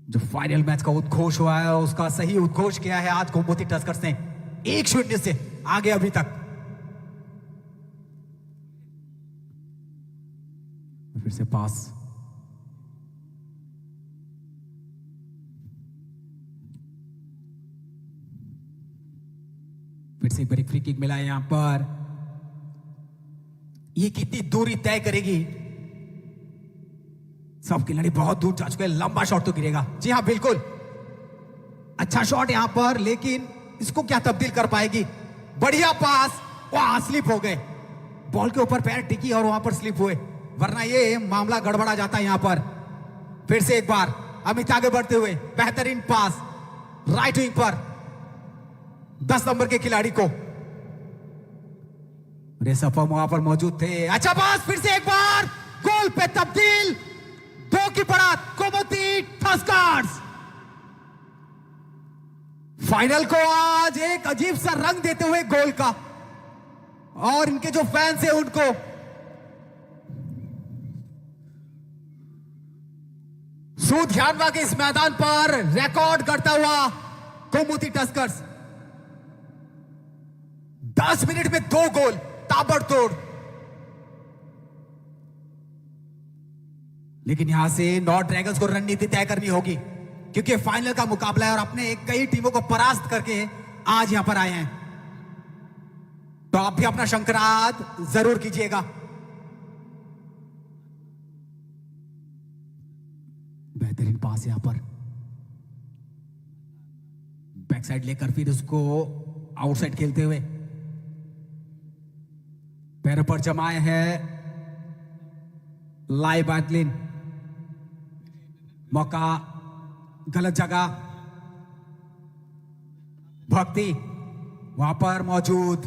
जो final match का उद्घोष हुआ है उसका सही उद्घोष किया है आज गोमती टस्कर्स ने 1-0 से आगे अभी तक। फिर से पास, फिर से एक बार फ्री किक मिला है यहां पर। ये कितनी दूरी तय करेगी? सब खिलाड़ी बहुत दूर जा चुके हैं, लंबा शॉट तो गिरेगा। जी हाँ बिल्कुल, अच्छा शॉट यहां पर, लेकिन इसको क्या तब्दील कर पाएगी? बढ़िया पास, वहां स्लिप हो गए, बॉल के ऊपर पैर टिकी और वहां पर स्लिप हुए, वरना ये मामला गड़बड़ा जाता है यहां पर। फिर से एक बार अमित आगे बढ़ते हुए, बेहतरीन पास राइट विंग पर 10 नंबर के खिलाड़ी को। रेसफम वहां पर मौजूद थे, अच्छा पास, फिर से एक बार गोल पे तब्दील, 2 की बढ़त गोमती टस्कर्स फाइनल को आज एक अजीब सा रंग देते हुए गोल का, और इनके जो फैंस हैं उनको सुध्यानवा के इस मैदान पर रिकॉर्ड करता हुआ गोमती टस्कर्स 10 मिनट में 2 गोल, ताबड़तोड़। लेकिन यहां से नॉर्थ ड्रैगन्स को रणनीति तय करनी होगी, क्योंकि फाइनल का मुकाबला है और अपने कई टीमों को परास्त करके आज यहां पर आए हैं। तो आप भी अपना शंकराद जरूर कीजिएगा। बेहतरीन पास यहां पर, बैक साइड लेकर फिर उसको आउटसाइड खेलते हुए, पैरों पर जमाए हैं लाई बैटलिन, मौका गलत जगह, भक्ति वहां पर मौजूद,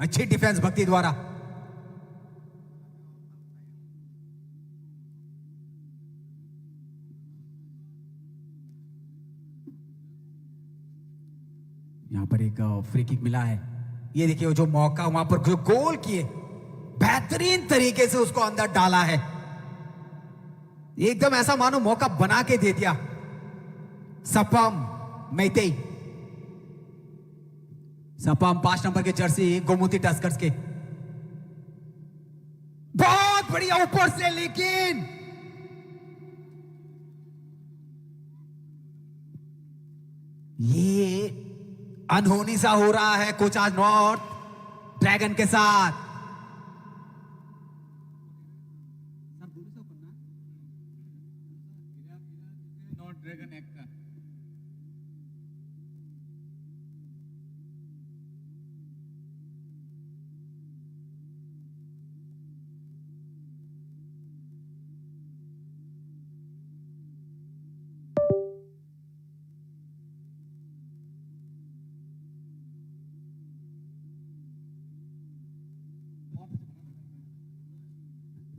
अच्छी डिफेंस भक्ति द्वारा। यहां पर एक फ्री किक मिला है, ये देखिए जो मौका वहां पर जो गोल किए, बेहतरीन तरीके से उसको अंदर डाला है, एकदम ऐसा मानो मौका बना के दे दिया। सपम मैतेई, सपम 5 नंबर के जर्सी गोमती टस्कर्स के, बहुत बढ़िया ऊपर से, लेकिन ये अनहोनी सा हो रहा है कोच आज नॉर्थ ड्रैगन के साथ।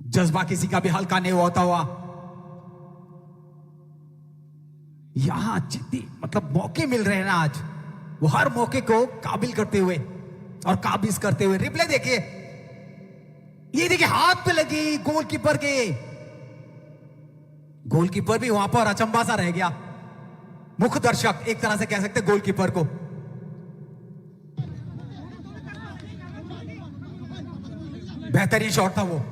जज्बा किसी का भी हल्का नहीं होता हुआ, यहां जितनी मतलब मौके मिल रहे हैं ना आज, वो हर मौके को काबिल करते हुए और काबिज करते हुए। रिप्ले देखिए, ये देखिए हाथ पे लगी गोलकीपर के, गोलकीपर भी वहां पर अचंभा सा रह गया, मुख्य दर्शक एक तरह से कह सकते गोलकीपर को। बेहतरीन शॉट था वो,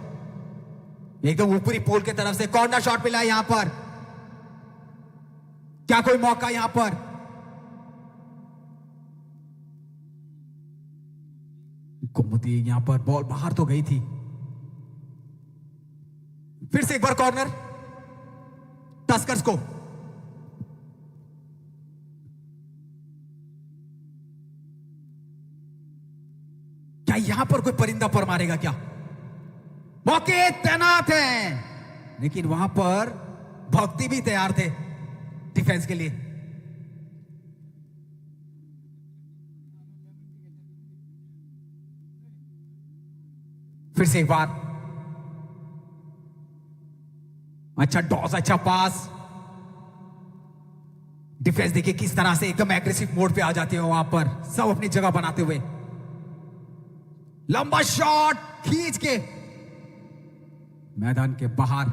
एकदम ऊपरी पोल के तरफ से कॉर्नर शॉट मिला यहां पर। क्या कोई मौका यहां पर? गोमती यहां पर बॉल बाहर तो गई थी, फिर से एक बार कॉर्नर टस्कर्स को। क्या यहां पर कोई परिंदा पर मारेगा क्या? मौके तैनात हैं, लेकिन वहां पर भक्ति भी तैयार थे डिफेंस के लिए। फिर से एक बार अच्छा टॉस, अच्छा पास, डिफेंस देखिए किस तरह से एकदम एग्रेसिव मोड पे आ जाते हो वहां पर, सब अपनी जगह बनाते हुए। लंबा शॉट खींच के मैदान के बाहर।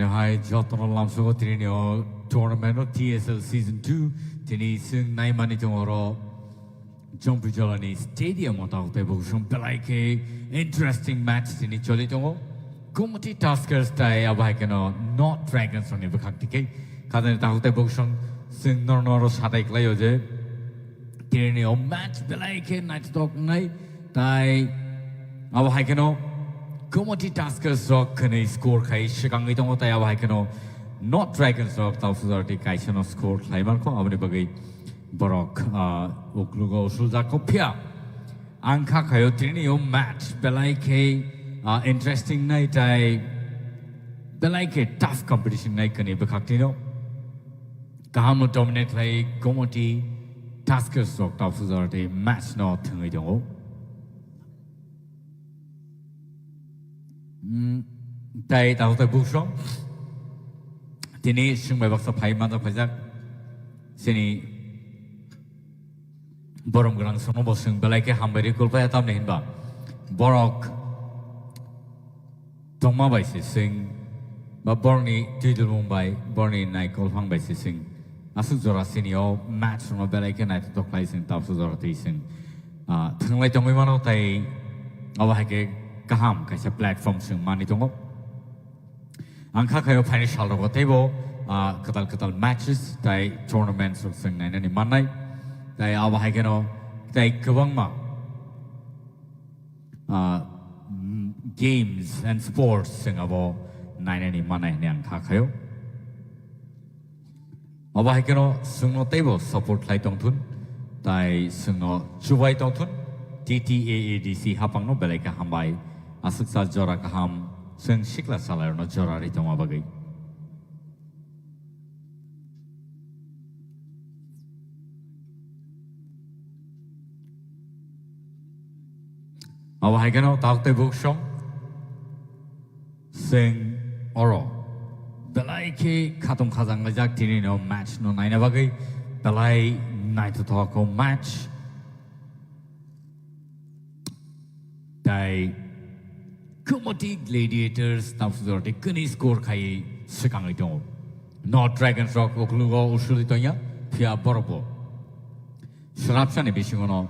hai jotno lam so trinio tournament of TSL season 2 tini sung nai mani tongoro Jompu Jolani Stadium of the Bushum Pelike interesting match tini choli tongo Kumati Taskers tai abakano not dragons on Ibakantike Kadan Tahote Bushum sung nornoro satai klayoje tini match Pelike night dog night tai abakano Kumati Taskers rock can score kai shikangi tongo tai abakano not dragons rock tausudarti kaisano score klaiman ko abni bagai Borok Uklugo Sulzakopia Anka Kayotini match Belaike interesting night I Belaike tough competition night can Bakatino Kahamo dominate like Gomoti Taskers rock tausudarti match not Tungido Tai Tauta Bushong Tini Shumbak of Paimanda Pazak Sini Borom Grand Sonobo Sing Belake Hambari Kulpa Tam Hinba Borok Toma by Sing Borni Tidal Mumbai Borni Naikol Hang by Sing Asuzora Sinio match from a Belake Night to place in Tapsuzora Sing Tunglai Tomimano Tai Awahake Kaham Kaisa platform Sing Manitongo Anka Kayo Panish Halro table Katal matches Tai tournaments of Sing and any Manai Tai abahagano tai kabangma games and sports singabo nainani manai nyang khakayo abahagano sungno table support lai tongthun tai sungno chubai tongthun TTAADC hapangno belaika hambai asuksa jora kaham sung shikla salarno jora ritoma bagai Awahagano Taute Bukshong Sing Oro Belaiki Katum Kazang Lajak Tinino match no Nainabagi Belai Night to Talko match Dai Kumoti Gladiators Tapsudorti Kuni score Kai Sikangito Not Dragon's Rock Oklugo Ushulitonya Pia Borobo Shrapsani Bishingono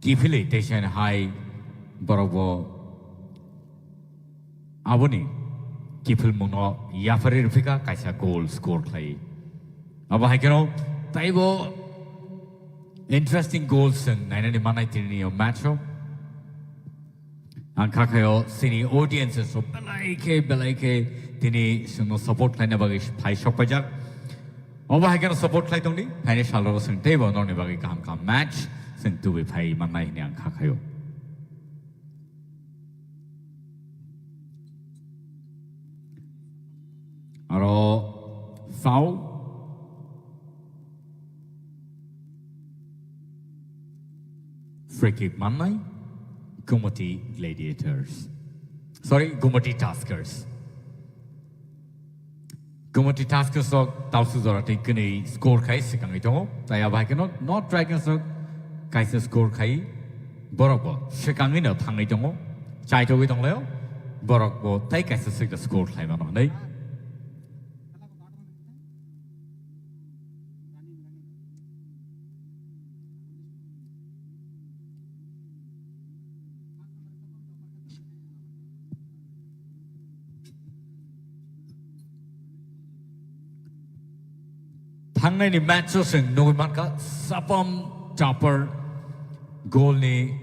Kifili Tation High Borobo Abuni Kifil Muno Yafari Rufika Kaisa goal score play Abahakano Taibo interesting goals and Nine Manatini of Macho and Kakayo Sini audiences so Belaike Tini Suno support line of Pai Shopajak Abahakano support light only Panish Halos and Table Nonibagi Kam match Sing to be pay Manai Nyang Kakayo. Aro foul free kick Manai Gumati Gladiators. Sorry, Gumati Taskers. Gumati Taskers so Tausuzora take a score case, Kangito, Tayabakano, not Dragons. Kaisa score kai Borokbo Shikangino Tangitongo Chaito Witongleo Borokbo take us a score time on day. Tangani matches in Novimanka Sapam Chopper Goal ni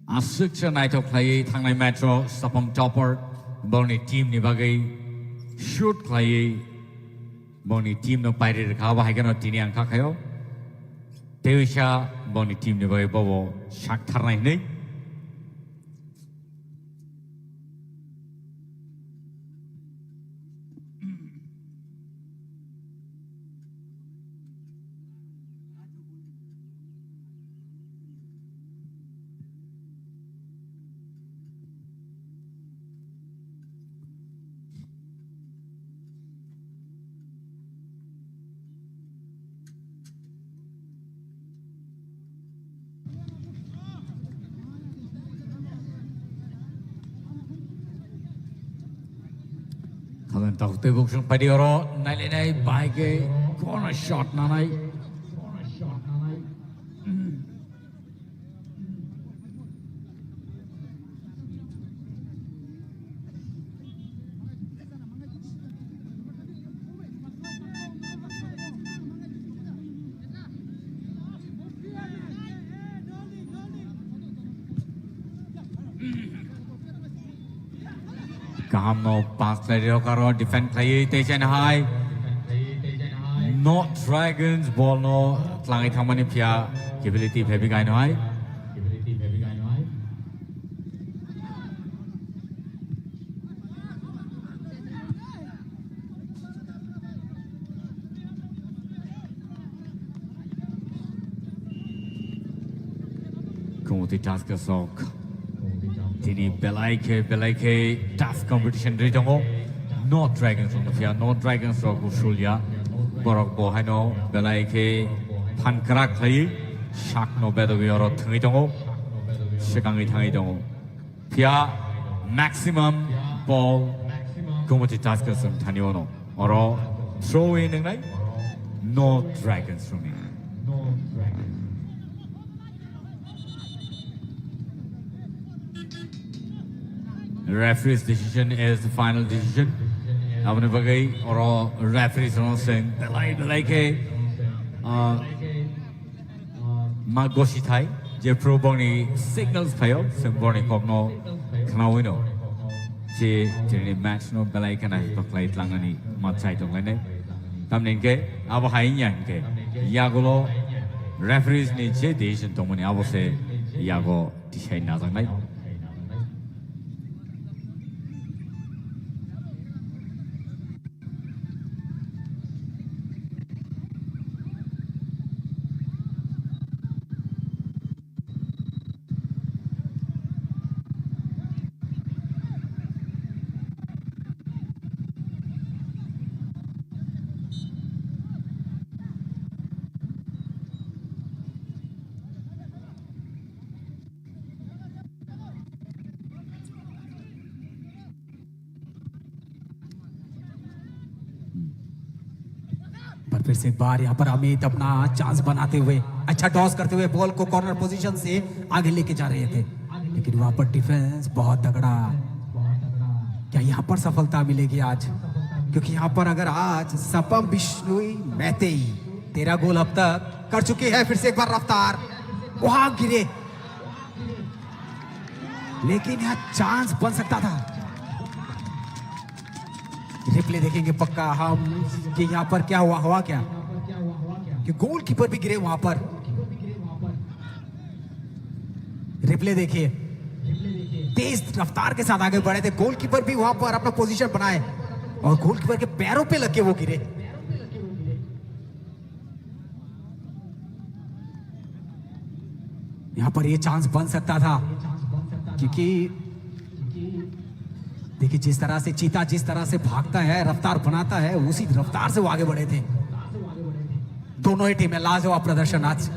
Asukcha night of play Tanglai Metro Sapam Chopper Boni team ni bagai shoot play Boni team no Pirate Kawa Hagano Tini and Kakayo Tewisha Boni team ni bagai Bobo Shaktar ni Tàu tê bốc xuống phải đi rồi. Này này bài cái corner shot nào này. Kaham no pass play ro karo defend play te chen hai. Not Dragons ball no tlangai thamani phia ability phe bi kai no hai. Kumoti task sok. Tini Belaike tough competition ritongo. Not Dragons on the field, not Dragons ro kusulia. Borok bo haino Belaike Pankrak play. Shak no bedo ro thangitongo. Shikangi thangitongo. Pia maximum ball Kumoti task som thaniono. Oro throw in ngai. No Dragons from me. The referee's decision is the final decision. Abne bagai or referees are saying belai ke magoshi thai je pro boni signals phayo symbolic of no knawino je je match no belai kana paklai tlangani matchai tong lai ne tamnen ke abo hai nyan ke yago referees ni je decision tong mani abo se yago decide na sang lai. पर फिर से एक बार यहाँ पर अमित अपना chance बनाते हुए अच्छा टॉस करते हुए बॉल को कॉर्नर पोजीशन से आगे लेके जा रहे थे, लेकिन वहां पर डिफेंस बहुत तगड़ा। क्या यहाँ पर सफलता मिलेगी आज? क्योंकि यहाँ पर अगर आज सपम बिश्नोई मैतेई 13 गोल अब तक कर चुके हैं। फिर से एक बार रफ्तार वहां गिरे, लेकिन यहाँ चांस बन सकता था। रिप्ले देखेंगे पक्का हम कि यहाँ पर क्या हुआ क्या कि गोलकीपर भी गिरे वहां पर। रिप्ले देखिए, तेज रफ्तार के साथ आगे बढ़े थे, गोलकीपर भी वहां पर अपना पोजीशन बनाए और गोलकीपर के पैरों पे लग के वो गिरे। यहां पर ये चांस बन सकता था, क्योंकि देखिए जिस तरह से चीता जिस तरह से भागता है, रफ्तार बनाता है, उसी रफ्तार से वो आगे बढ़े थे। दोनों ही टीमें लाजवाब प्रदर्शन आज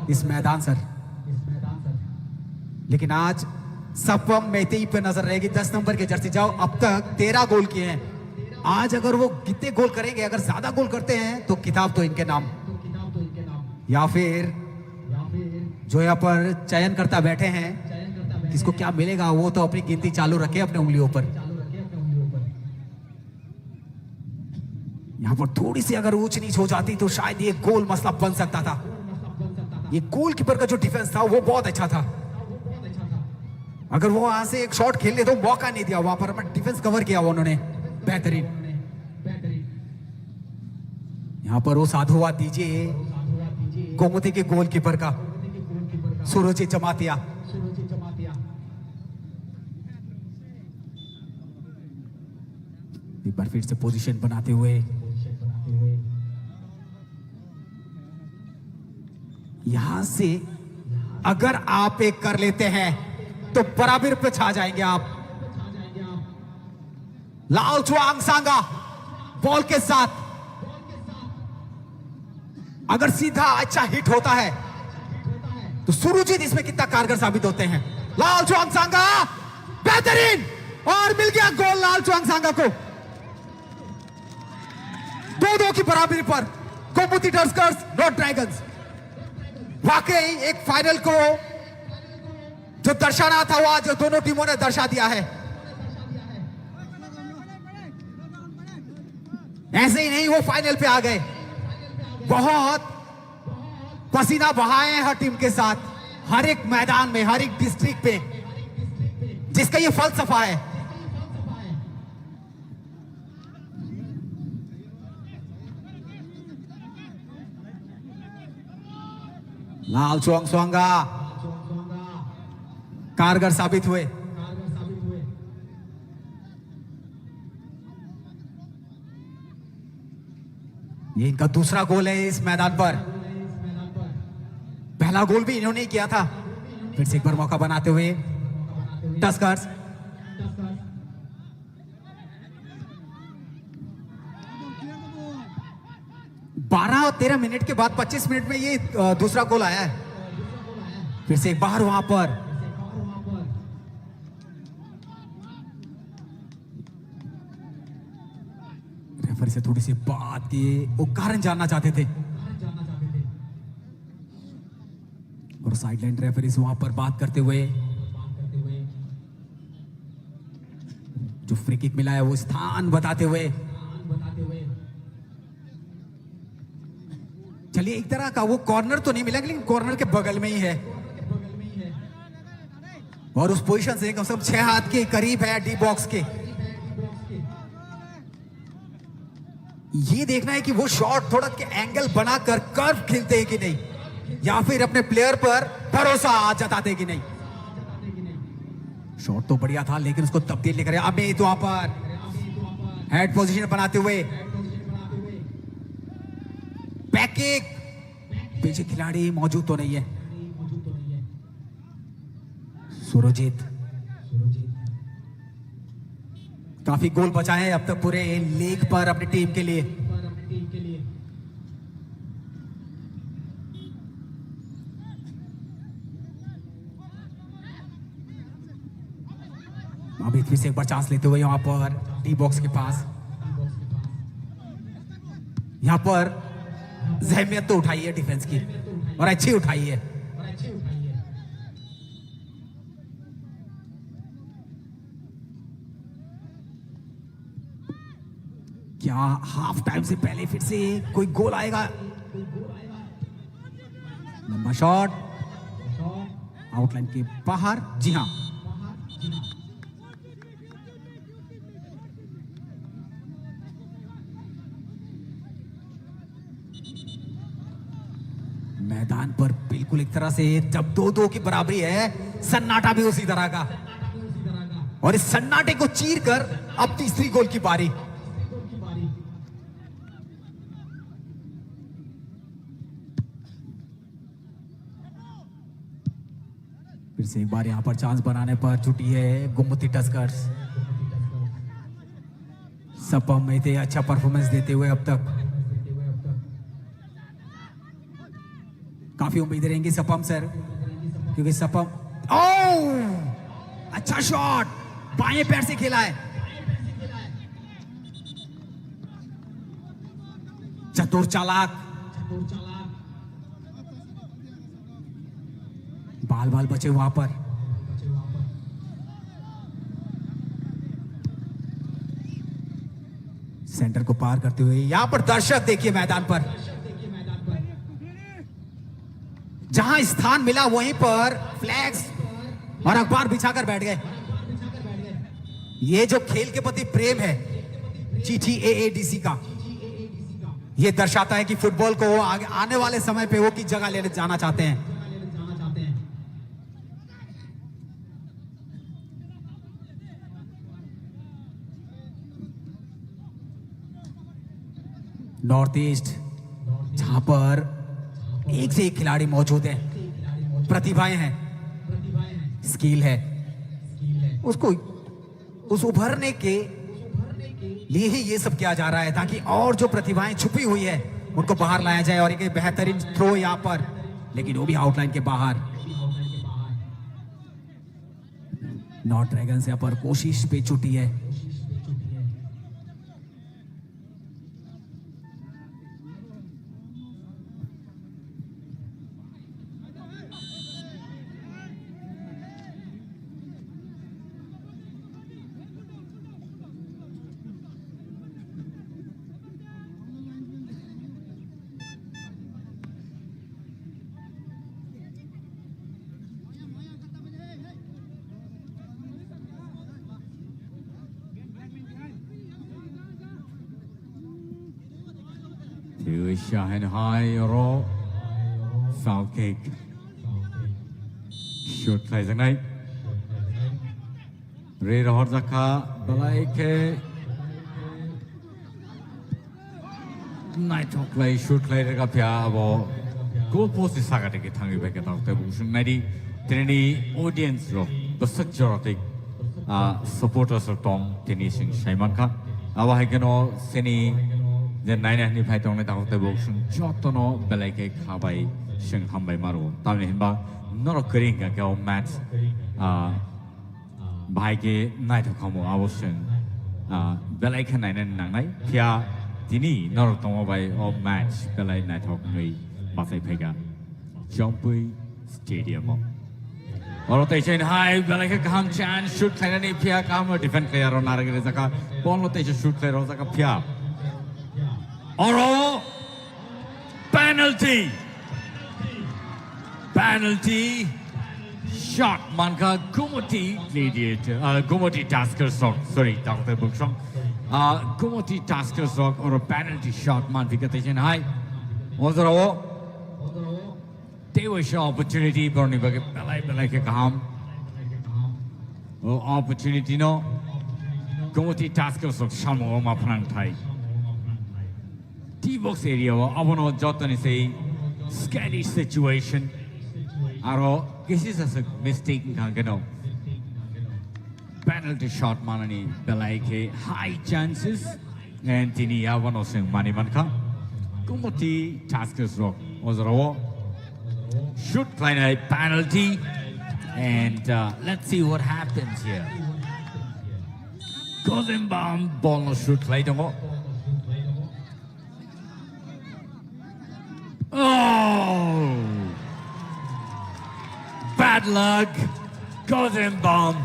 इस मैदान सर। लेकिन आज सपम मैतेई पे नजर रहेगी, 10 नंबर के जर्सी। जाओ, अब तक 13 गोल किए हैं। आज अगर वो कितने गोल करेंगे, अगर ज्यादा गोल करते हैं तो किताब तो इनके नाम, या फिर जो यहाँ पर चयन करता बैठे हैं किसको क्या मिलेगा, वो तो अपनी गिनती चालू रखे अपने उंगलियों पर। यहाँ पर थोड़ी सी अगर ऊंच नीच हो जाती तो शायद ये गोल मसला बन सकता था। ये गोलकीपर का जो डिफेंस था वो बहुत अच्छा था। अगर वो वहां से एक शॉट खेलने तो मौका नहीं दिया, वहां पर अपना डिफेंस कवर किया उन्होंने बेहतरीन। यहाँ पर वो साधुवाद दीजिए गोमती के गोलकीपर का, सूरज जमातिया। एक बार फिर से पोजीशन बनाते हुए यहां से अगर आप एक कर लेते हैं तो बराबर पे छा जाएंगे आप। लाओ चुआंग सांगा बॉल के साथ अगर सीधा अच्छा हिट होता है तो सुरुजीत इसमें कितना कारगर साबित होते हैं। लाल चुआंग सांगा बेहतरीन, और मिल गया गोल लाल चुआंग सांगा को। 2-2 की बराबरी पर गोमती टस्कर्स नॉर्थ ड्रैगन्स। वाकई एक फाइनल को जो दर्शाना था वो आज दोनों टीमों ने दर्शा दिया है। ऐसे ही नहीं वो फाइनल पे आ गए, बहुत पसीना बहाए हैं हर टीम के साथ, हर एक मैदान में, हर एक डिस्ट्रिक्ट पे, जिसका ये फलसफा है। लाल चुआंगसुआंगा कारगर साबित हुए। ये इनका दूसरा गोल है इस मैदान पर। पहला गोल भी इन्होंने ही किया था। फिर से एक बार मौका बनाते हुए टस्कर्स। बारह और 13 मिनट के बाद 25 मिनट में ये दूसरा गोल आया है। फिर से एक बार वहां पर रेफरी से थोड़ी सी बात की, वो कारण जानना चाहते थे और साइडलाइन रेफरी से वहां पर बात करते हुए जो फ्री किक मिला है वो स्थान बताते हुए, चलिए एक तरह का वो कॉर्नर तो नहीं मिला लेकिन कॉर्नर के बगल में ही है और उस पोजीशन से कम से कम 6 हाथ के करीब है डी बॉक्स के। ये देखना है कि वो शॉट थोड़ा के एंगल बनाकर कर्व खेलते हैं कि नहीं, या फिर अपने प्लेयर पर भरोसा जताते कि नहीं। शॉट तो बढ़िया था लेकिन उसको तब्दील नहीं करे। अमित वहां पर हेड पोजीशन बनाते हुए बैकिंग, पीछे खिलाड़ी मौजूद तो नहीं है। सुरजीत काफी गोल बचाए हैं अब तक पूरे लीग पर अपनी टीम के लिए। अभी फिर से एक बार चांस लेते हुए यहां पर टी बॉक्स के पास, यहां पर जहमियत तो उठाई है डिफेंस की और अच्छी उठाई है। क्या हाफ टाइम से पहले फिर से कोई गोल आएगा? लंबा शॉट आउटलाइन के बाहर। जी हां, मैदान पर बिल्कुल एक तरह से जब 2-2 की बराबरी है, सन्नाटा भी उसी तरह का, और इस सन्नाटे को चीर कर अब तीसरी गोल की बारी। फिर से एक बार यहां पर चांस बनाने पर छुट्टी है गोमती टस्कर्स। सपम में थे अच्छा परफॉर्मेंस देते हुए अब तक, काफी उम्मीदें रहेंगी सपम सर, क्योंकि सपम अच्छा शॉट बाएं पैर से खेला है। चतुर चालाक, बाल बाल बचे वहां पर। सेंटर को पार करते हुए यहां पर दर्शक देखिए मैदान पर, जहां स्थान मिला वहीं पर फ्लैग्स और अखबार बिछाकर बैठ गए। ये जो खेल के प्रति प्रेम है GTAADC का, ये दर्शाता है कि फुटबॉल को आगे आने वाले समय पे वो की जगह लेने जाना चाहते हैं। नॉर्थ ईस्ट जहां पर एक से एक खिलाड़ी मौजूद है, प्रतिभाएं हैं, स्किल है, उसको उस उभरने के लिए ही ये सब किया जा रहा है, ताकि और जो प्रतिभाएं छुपी हुई है उनको बाहर लाया जाए। और एक बेहतरीन थ्रो यहां पर, लेकिन वो भी आउटलाइन के बाहर। नॉर्थ ड्रैगन्स यहां पर कोशिश पे छुट्टी है। to shine high ro foul kick shoot play the night Red Horzaka Balaike Night of play shoot play the Gapia abo goal post is Sagati Tangi Becket of the Bushun Medi Trini audience ro Basak Jorotic supporters of Tom Tinising Shaimanka Awahagano Seni the 9 and Python of the Bushun Jotono Balaike Habai Shing Hambai Maru Tamimba not occurring a girl match by the night of Homo Ocean Balaika 9 and 9 Pia Dini not by all match Belay night of me Basay Pega Jumpy Stadium rotation high Balaika Kam Chan shoot Kanani Pia Kama defend player on Aragazaka ball rotation shoot player Rosaka Pia Oro penalty shot manka Gumoti Tasker Sock sorry Dr. Bookshop Gumoti Tasker Sock or a penalty shot man Vigatation high Ozaro they were show opportunity burning like a calm opportunity no Gumoti Tasker Sock Shamo Maprantai T-box area Abono Jotan is a scary situation Aro, this is a mistake kangano. Penalty shot manani Belaike high chances and Tini Yavano sing Manimanka. Kumoti Taskers Rock Ozaro shoot play a penalty and let's see what happens here. Gozimbam ball no shoot play domo. Oh! Bad luck. Gozimbam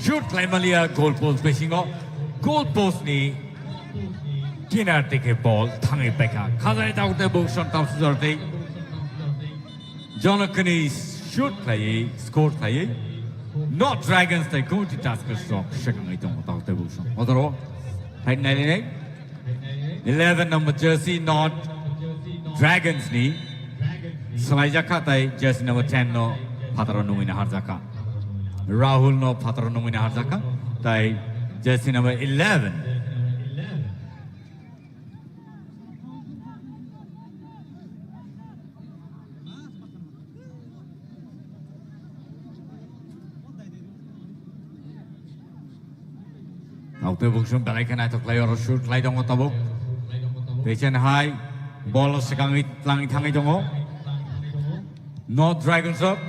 shoot play Malia goal post fishing goal post ni kinar teke ball thangi peka khazai taute boxon top sorte Jonakani shoot play score play not Dragons they go to task strong shaking it on taute boxon odoro 99 11 number jersey not Dragons ni Salajaka tai jersey number 10 no Patronumina Harzaka. Rahul no Patronumina Harzaka. Tai jersey number 11. Auto Bushum Balakan to play or shoot light on Otabo. Patient high, ball of Sakami Lang Tangitongo. No Dragons up.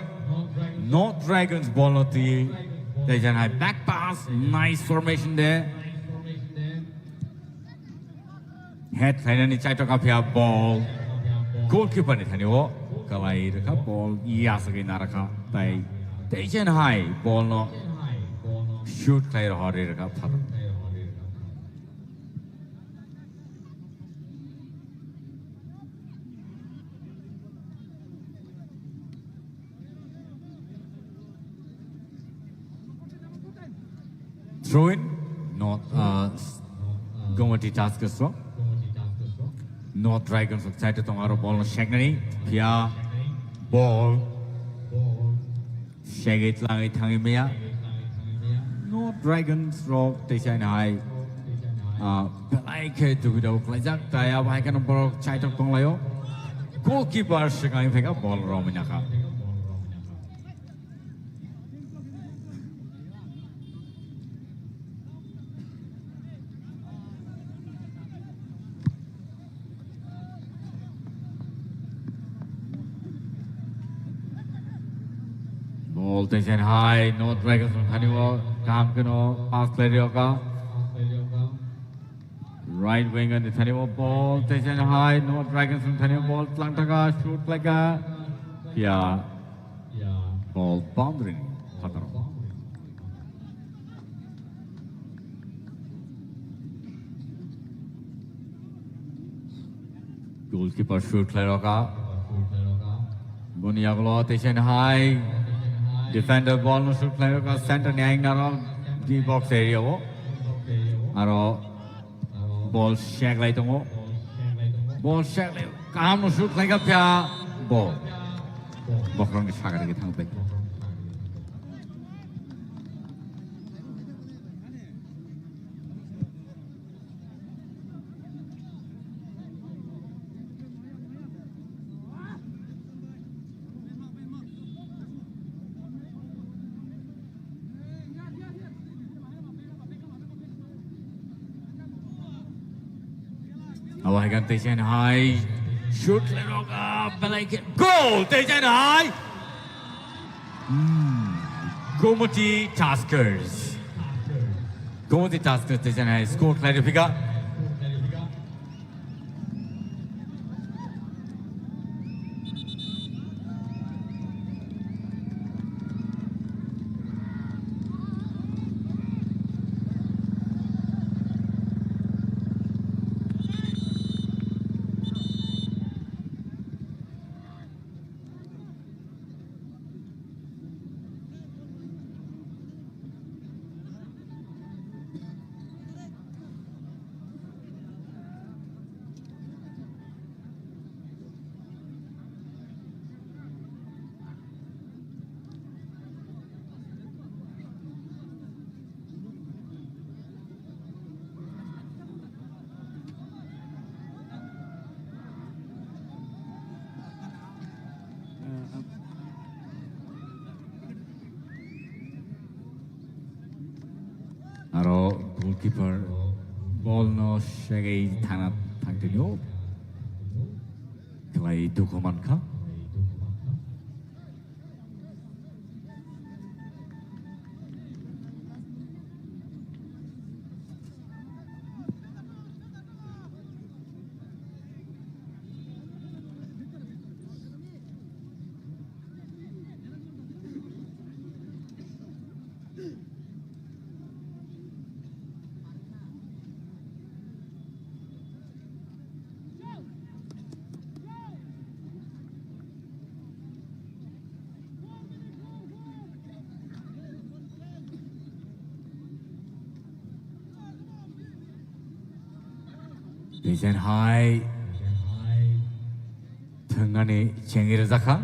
No Dragons ball of the Dejan high back pass. Nice formation there. Head finally Chaitokapia ball. Goalkeeper Nitaniwo. Kalai the ball. Yasagi Naraka. By Dejan high ball no shoot player Hori Cup. Throw in, not Gomati Taskers. Not Dragons of Saitong ball Shagnani, Pia ball Shagit Langi Tangimia. No Dragons rock the China High. Like to widow Klazak, Taya, I can borrow Chaitok Tonglayo. Goalkeeper Shagai pick up ball Rominaka. Tension high, no Dragons from Haniwa, Kamkano, pass play Ryoka. Right wing on the Haniwa ball, tension high, no Dragons from Haniwa ball, Plantaka, shoot like a yeah, ball boundary. Goalkeeper shoot Kleroka. Buniaglo, tension high. Defender ball no shoot play ka center nyang naro di box area wo aro ball shag lai tongo ball shot kam no shoot like a pia ball bokrong ni sagar ge thang bai Awagan Tejan High. Shoot Leroga Balake. Goal! Tejan High. Gomoti Taskers. Gomoti Taskers Tejan High. Score clarifica. Aro goalkeeper ball no shagay thana thangtino klai dukuman ka Tejan High Tengani Cengir Zaka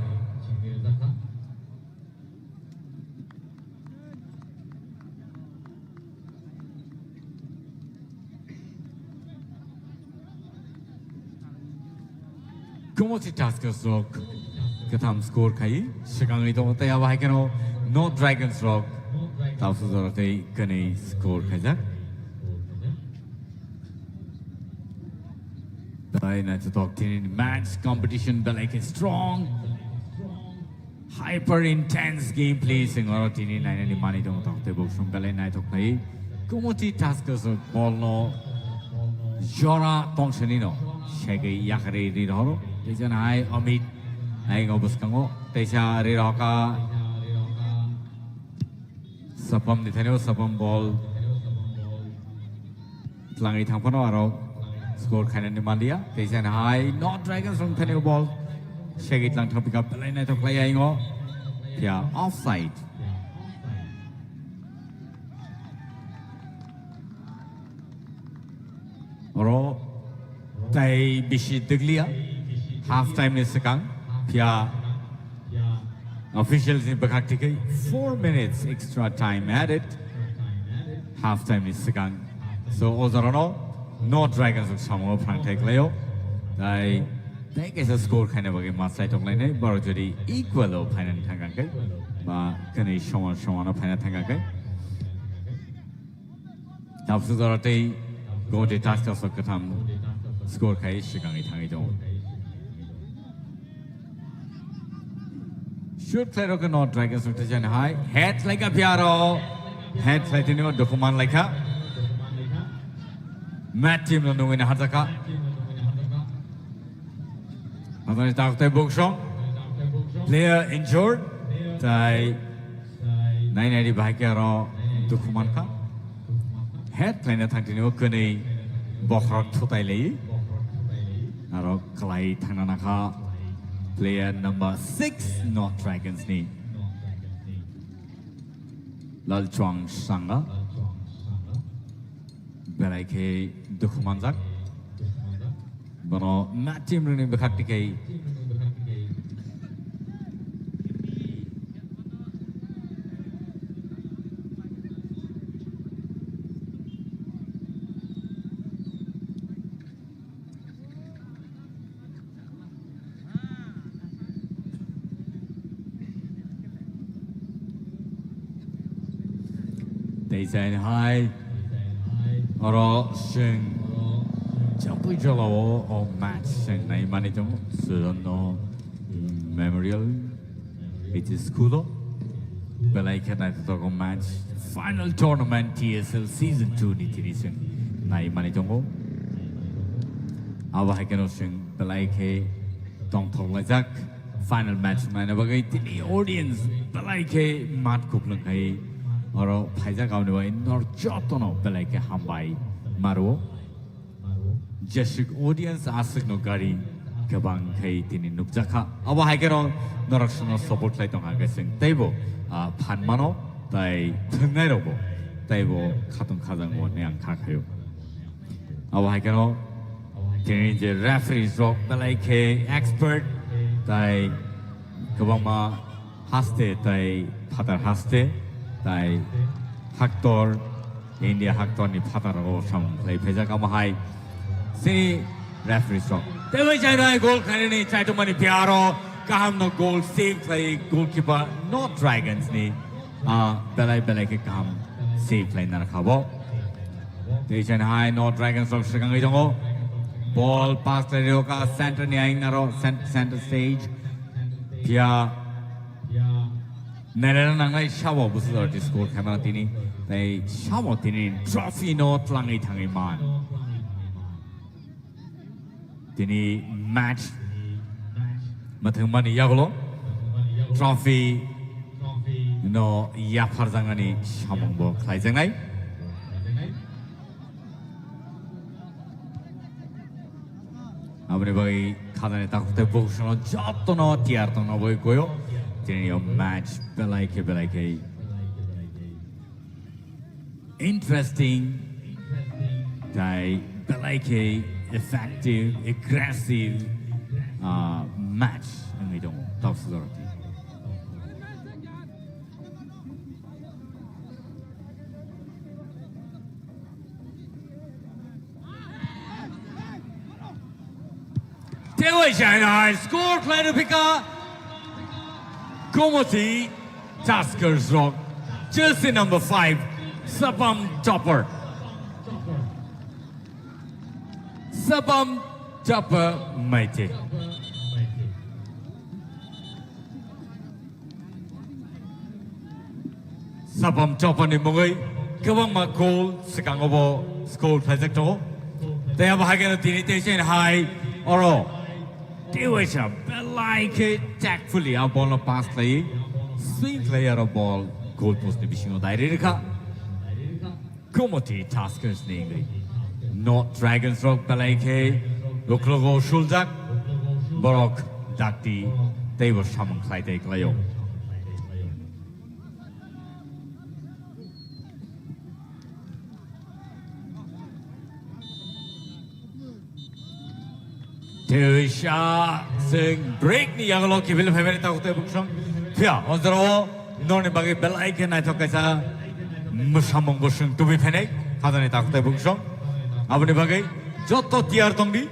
Gomoti Taskers Rock Katam score Kai Shikangi Tomotaya Waikano No Dragons Rock Tausuzorate Kani score Kajak to talk in match competition, but like a strong, hyper intense gameplay. Singoro tini nine ni mani don't talk the book from Belay night of play. Gomoti Taskers of Bolno Jora Tongshanino, Shaggy Yakari Ridoro, is an eye omit, Aying Obuskango, Tesha Riroka Sapam Nitano, Sapam Ball Flangi Tampano. Score kind of Nimandia. They send high, not Dragons from Penny Ball. Shake it lang to pick up the line to play. Yeah, offside. Oro, they bishi diglia. Half time is second. Pia officials in Bakatiki. 4 minutes extra time added. Half time is second. So Ozarano. No Dragons of Samo Prantek Leo. I think it's a score kind of a game side of Lane, but already equal of Pen and Tangake. But can he show on a Pen and Tangake? Tapsuzorate go to Task of Katam score Kai Shikangi Tangido. Should play no Dragons of Tajan High. Head like a piano, head like a document like a. Matt team no win Hataka. Another Dr. Bookshop. Player injured. Tai 980 Bakero Dukumanka. Head player Tantino Kuni Bokrot Tutaili. Aro Kalai Tananaka. Player number 6, North Dragons ni. Lal Chuang Sanga. Belaike Dukumanzak. Bono matchim ring bekati kay. They say hi. Oro sing. Jampu jalo o match sing nai mani jong suno memorial. It is kudo. Belai kena to go match final tournament TSL season 2 ni tiri sing nai mani jong. Awa hakeno sing belai ke tong thong lajak final match mana bagai tini audience belai ke mat kuplang kai. Oro phaija gaउने भए नर्जतो न बेलायके हामबाय मारो जेसिक audience आसिक no गारी गोबां खै तिनि नुबजाखा अब हाइकेरो नरक्सनो support लाइ दं हागेसिं तैबो फानमानो ताइ थंनाय रबो तैबो खातुं खाजां वने आं खाखायो अब हाइकेरो तिनि जे रेफरीज रक बेलायके एक्सपर्ट ताइ गोबां मा हास्ते ताइ फादार हास्ते ताई haktor India haktor ni father o sam play pheja ka mahai sini referee strong tewe chai rai goal khane ni chai to mani pyaro kaham no goal save play goalkeeper not dragons ni belai ke kam save play na rakhabo te chai hai not dragons of sigang jongo ball pass le ka center ni aing na ro center stage pia Nara nangai shawo busur di score kamera tini, tai shawo tini trophy no tlangai thangai man. Tini match, mathang mani yagolo, trophy no yapar zangani shamong bo klai zangai. Abne bagi khadane takute bokshono jotto no tiar to no boy koyo. Your match belai interesting belai effective aggressive match ngai dong top sorti Dewi China score play to pick up Komoti Taskers Rock, jersey number 5, Sabam Chopper. Sabam Chopper Mighty. Sabam Chopper ni Mugay, Kawang Makol, Sikangobo, School Pazakto. They have a high tinitation high or Dewisha, like it tactfully, a ball of pass play, swing player of ball, goal post division of Direka. Komoti Taskers Ningli. Not Dragons Rock Balake, Loklogo Shulzak, Borok, Dakti, they were Shaman Clyde Glayo. Dewisha sing break ni yang lo kibil family tak utai buksong. Pia, onzero non bagi Balake na itu kaisa musamong buksong tu bi family kada ni tak utai buksong. Apa ni bagi joto tiar tong di.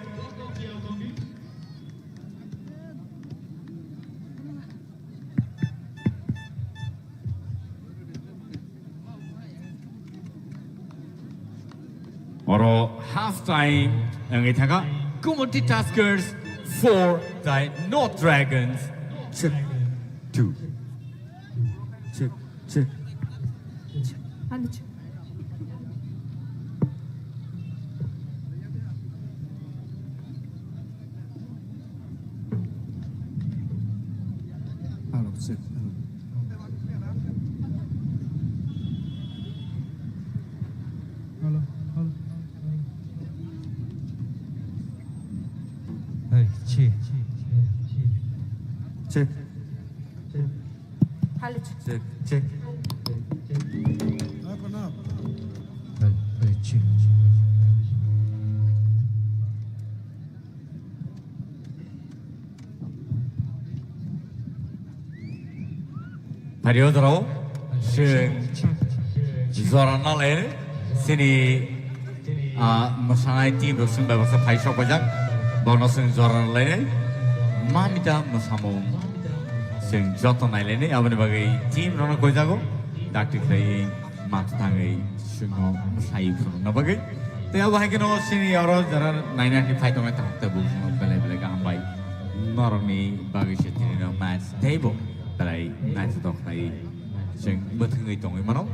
Oro half time yang kita ka Komoti Taskers 4 die North Dragons 2. Check. Check. periodo sing zorana le sini masangai team sing babasa paisok bajak bonus sing zorana le mamita masamong sing joto nai le abani bagai team rona koi jago dakti kai mat tangai singo masai na bagai te अब है कि no सिनी और जरा 995 तो मैं तक book पहले पहले काम भाई नॉर्मी बागी से तीन ना मैच टेबल पहले मैच तो कहीं सिंग बतंगी तो ही मनो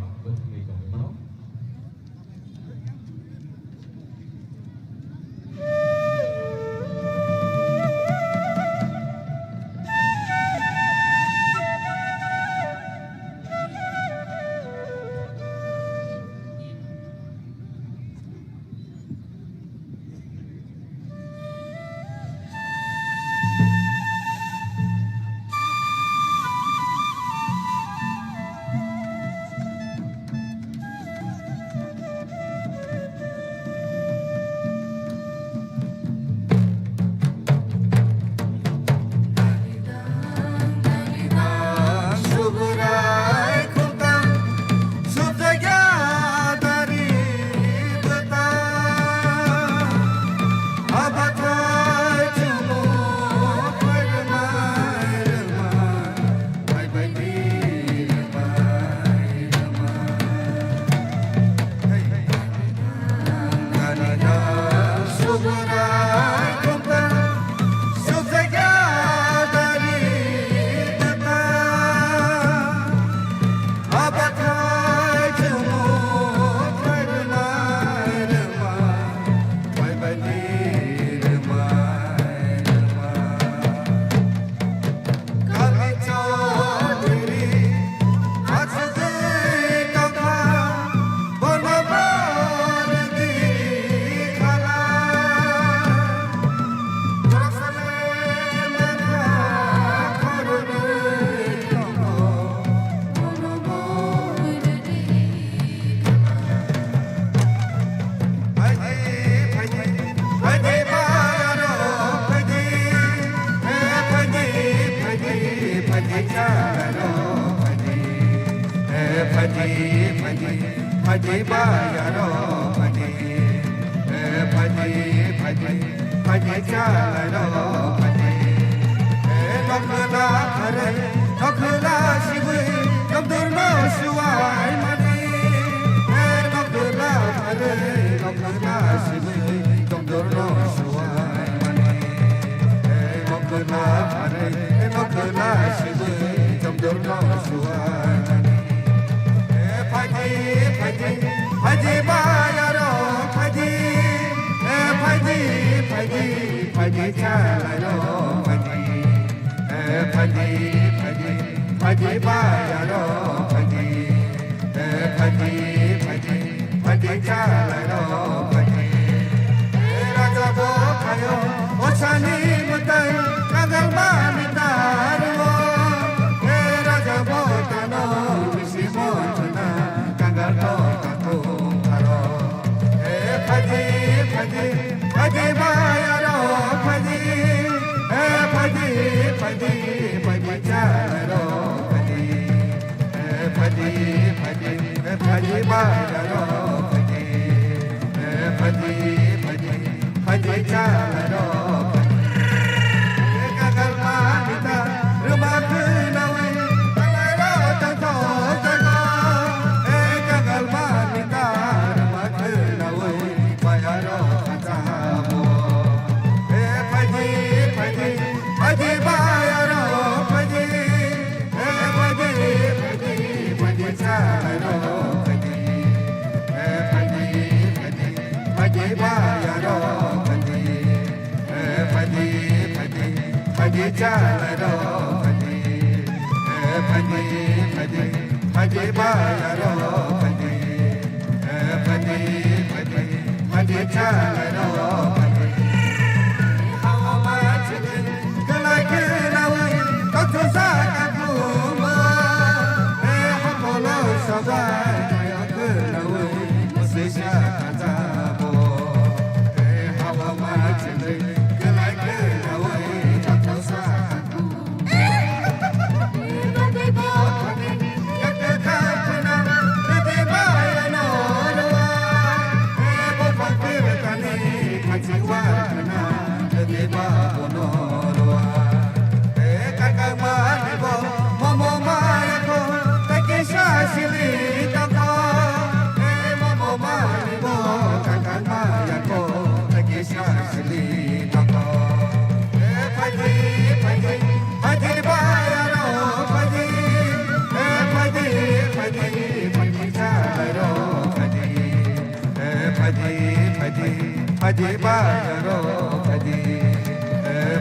Phadi Bayaro Phadi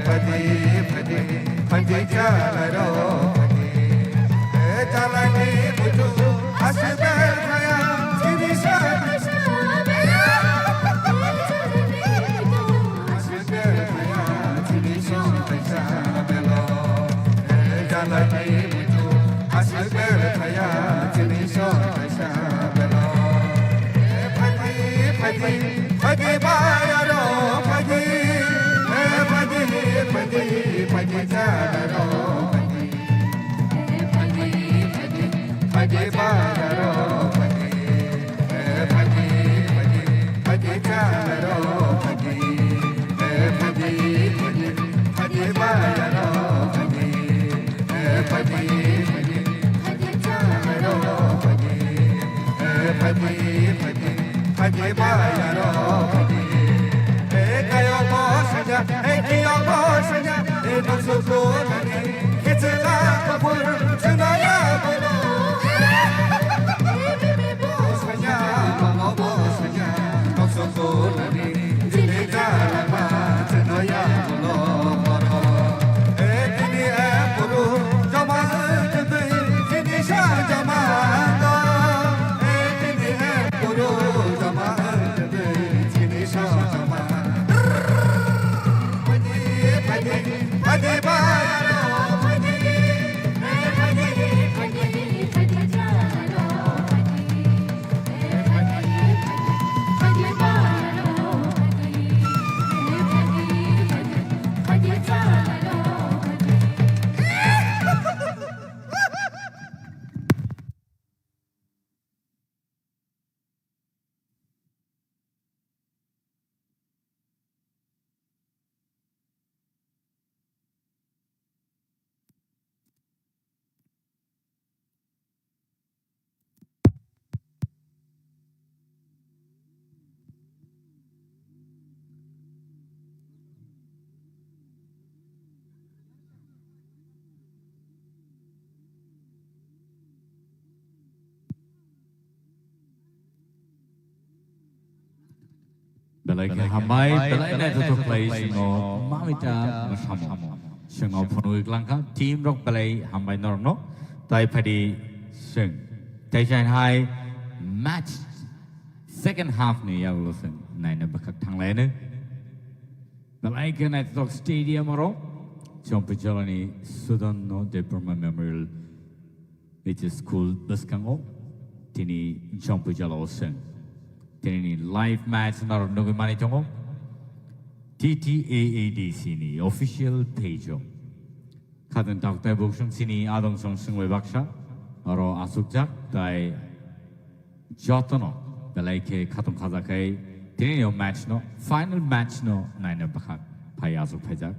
Phadi Phadi Phadi Jalaro Phadi Jalani Mutu Asbel Khaya Tirisha Asbel Khaya Tirisha Belo Jalani Mutu Asbel Khaya Tirisha Belo Phadi Phadi Phadi Bayaro Phadi Phadi Phadi Phadi Jalaro Phadi Phadi Phadi Phadi Bayaro Phadi Phadi Phadi Phadi Jalaro Phadi Phadi Phadi Phadi Bayaro Phadi Phadi Phadi Phadi Jalaro Phadi Phadi Phadi Phadi Bayaro Phadi Kayo mo saja kiyo mo saja Nusuko nani Kitila kapur Sunaya bolo Saja Mama mo saja Nusuko nani Jilita lama Sunaya bolo Moro Kini puru Jama Jati Kini sha jama Kini puru Jama Jati Kini sha jama Phadi Bayaro Phadi Phadi Phadi Phadi Jalaro Phadi Phadi Phadi Bayaro Phadi Phadi Phadi Jalaro Belai hambai belai na to place no mamita masamo sing of punu iklanka team rock belai hambai nor no tai phadi sing tai chan hai match second half ni yaw lo sing nai na bakhak thang le ne belai ke na to stadium ro jump jalani sudan no diploma memorial which is school baskango tini jump jalo sing tini live match nar no mani tongo TTAADC ni official page kaden doctor boksung sini adong song singwe baksha aro asukjak tai jotono belai ke khatum khaja kai tini no match no final match no naina bakhak phai asuk phajak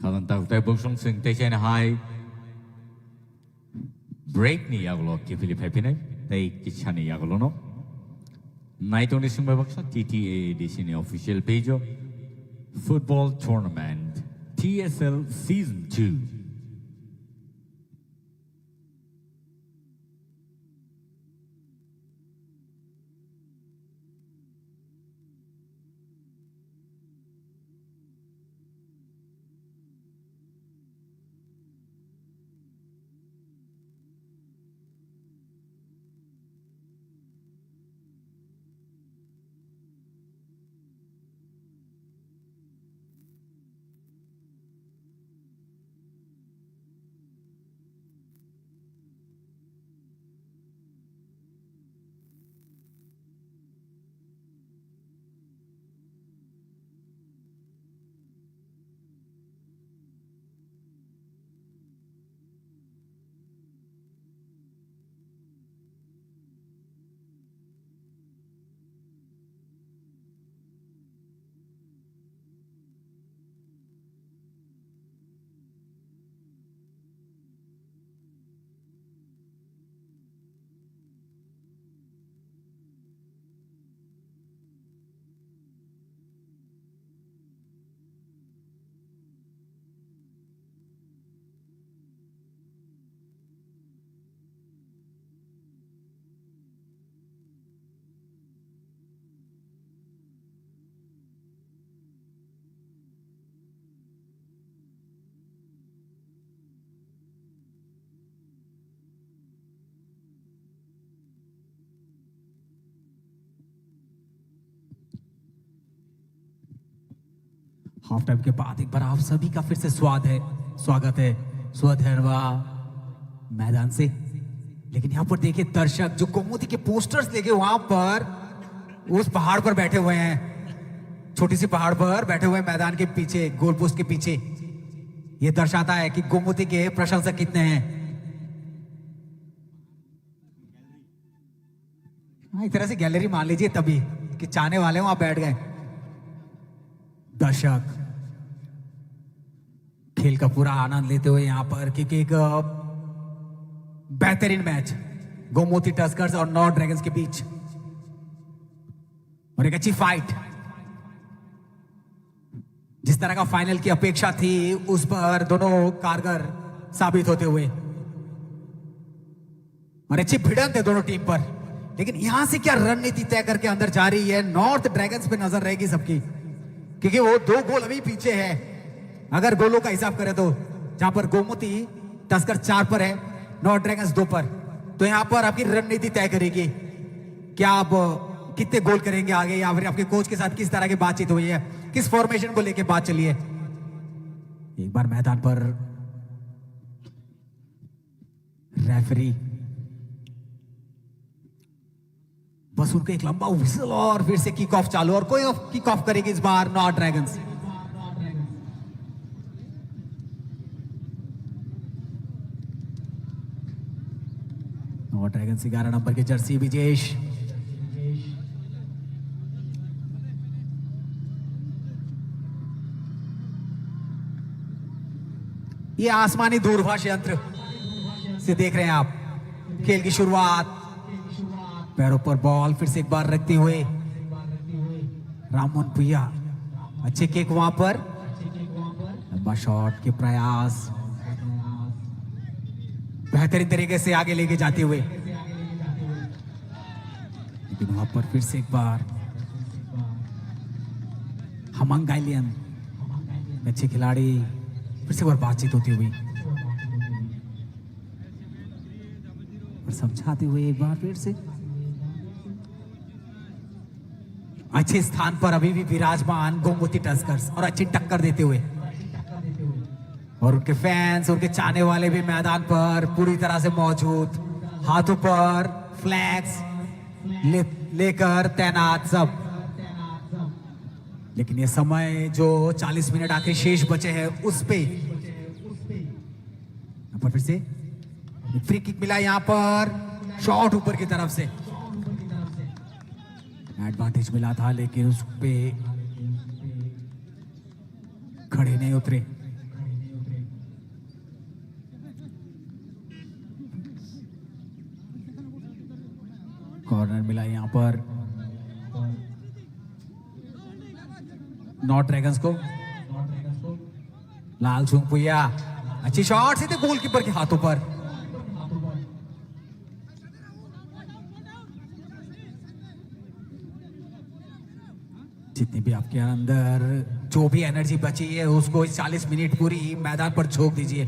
kalan doctor boksung sing te chen hai break ni yaglo ke Philip Happy tai kichani yaglo no night only sing baksha TTAADC ni official page football tournament TSL season 2 half time के बाद एक बार आप सभी का फिर से स्वागत है स्वधर्वा मैदान से। लेकिन यहाँ पर देखिए दर्शक जो गोमती के पोस्टर्स लेके वहां पर उस पहाड़ पर बैठे हुए हैं, छोटी सी पहाड़ पर बैठे हुए हैं मैदान के पीछे, गोल पोस्ट के पीछे। ये दर्शाता है कि गोमती के प्रशंसक कितने हैं। एक तरह से गैलरी मान लीजिए तभी कि चाहने वाले वहां बैठ गए। दर्शक खेल का पूरा आनंद लेते हुए यहां पर, क्योंकि एक बेहतरीन मैच गोमती टस्कर्स और नॉर्थ ड्रैगन्स के बीच और एक अच्छी फाइट, जिस तरह का फाइनल की अपेक्षा थी उस पर दोनों कारगर साबित होते हुए और अच्छी भिड़ंत है दोनों टीम पर। लेकिन यहां से क्या रणनीति तय करके अंदर जा रही है, नॉर्थ ड्रैगन्स पे नजर रहेगी सबकी, क्योंकि वो 2 गोल अभी पीछे है अगर गोलों का हिसाब करें तो, जहां पर गोमती टस्कर 4 पर है, नॉर्थ ड्रैगन्स 2 पर। तो यहां पर आपकी रणनीति तय करेगी क्या आप कितने गोल करेंगे आगे, या फिर आपके कोच के साथ किस तरह की बातचीत हुई है, किस फॉर्मेशन को लेके बात चली है। एक बार मैदान पर रेफरी बस उनका एक लंबा विसल और फिर से किक ऑफ चालू, और कोई किक ऑफ करेगी इस बार north dragons. North dragons 11 number के जर्सी विजेश, ये आसमानी दूरभाष यंत्र से देख रहे हैं आप खेल की शुरुआत। पैरों पर बॉल फिर से एक बार रखते हुए राममोहन भुइया, अच्छे किक वहां पर, लंबा शॉट के प्रयास बेहतरीन तरीके से आगे लेके जाते हुए, लेकिन वहां पर फिर से एक बार हमंगाइलियन अच्छे खिलाड़ी, फिर से एक बार बातचीत होती हुई और समझाते हुए एक बार फिर से अच्छे स्थान पर अभी भी विराजमान गोमती टस्कर्स और अच्छी टक्कर देते हुए, और उनके फैंस, उनके चाहने वाले भी मैदान पर पूरी तरह से मौजूद, हाथों पर फ्लैग्स लेकर तैनात सब। लेकिन ये समय जो 40 मिनट आखिर शेष बचे हैं उस पे यहाँ पर फिर से फ्री किक मिला, यहाँ पर शॉट ऊपर की तरफ से एडवांटेज मिला था, लेकिन उस पे खड़े नहीं उतरे। कॉर्नर मिला यहाँ पर नॉर्थ ड्रैगन्स को। लाल छुंगपुया अच्छी शॉट से थे गोलकीपर के हाथों पर। जितनी भी आपके अंदर जो भी एनर्जी बची है उसको इस 40 मिनट पूरी मैदान पर झोंक दीजिए,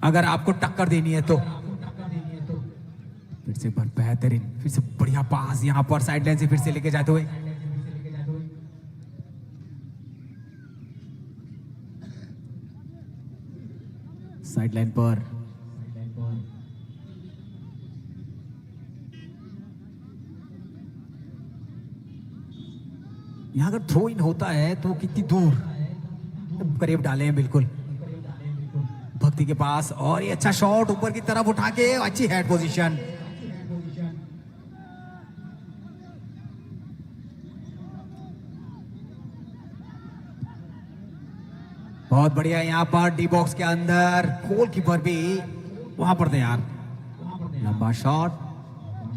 अगर आपको टक्कर देनी है तो। फिर से बेहतरीन, फिर से बढ़िया पास यहां पर साइड लाइन से फिर से लेके जाते हुए, साइड लाइन पर यहां अगर थ्रो इन होता है तो कितनी दूर करीब डाले हैं, बिल्कुल भक्ति के पास, और ये अच्छा शॉट ऊपर की तरफ उठा के अच्छी हेड पोजीशन। बहुत बढ़िया यहाँ पर डी बॉक्स के अंदर गोलकीपर भी वहां पर तैयार, लंबा शॉट,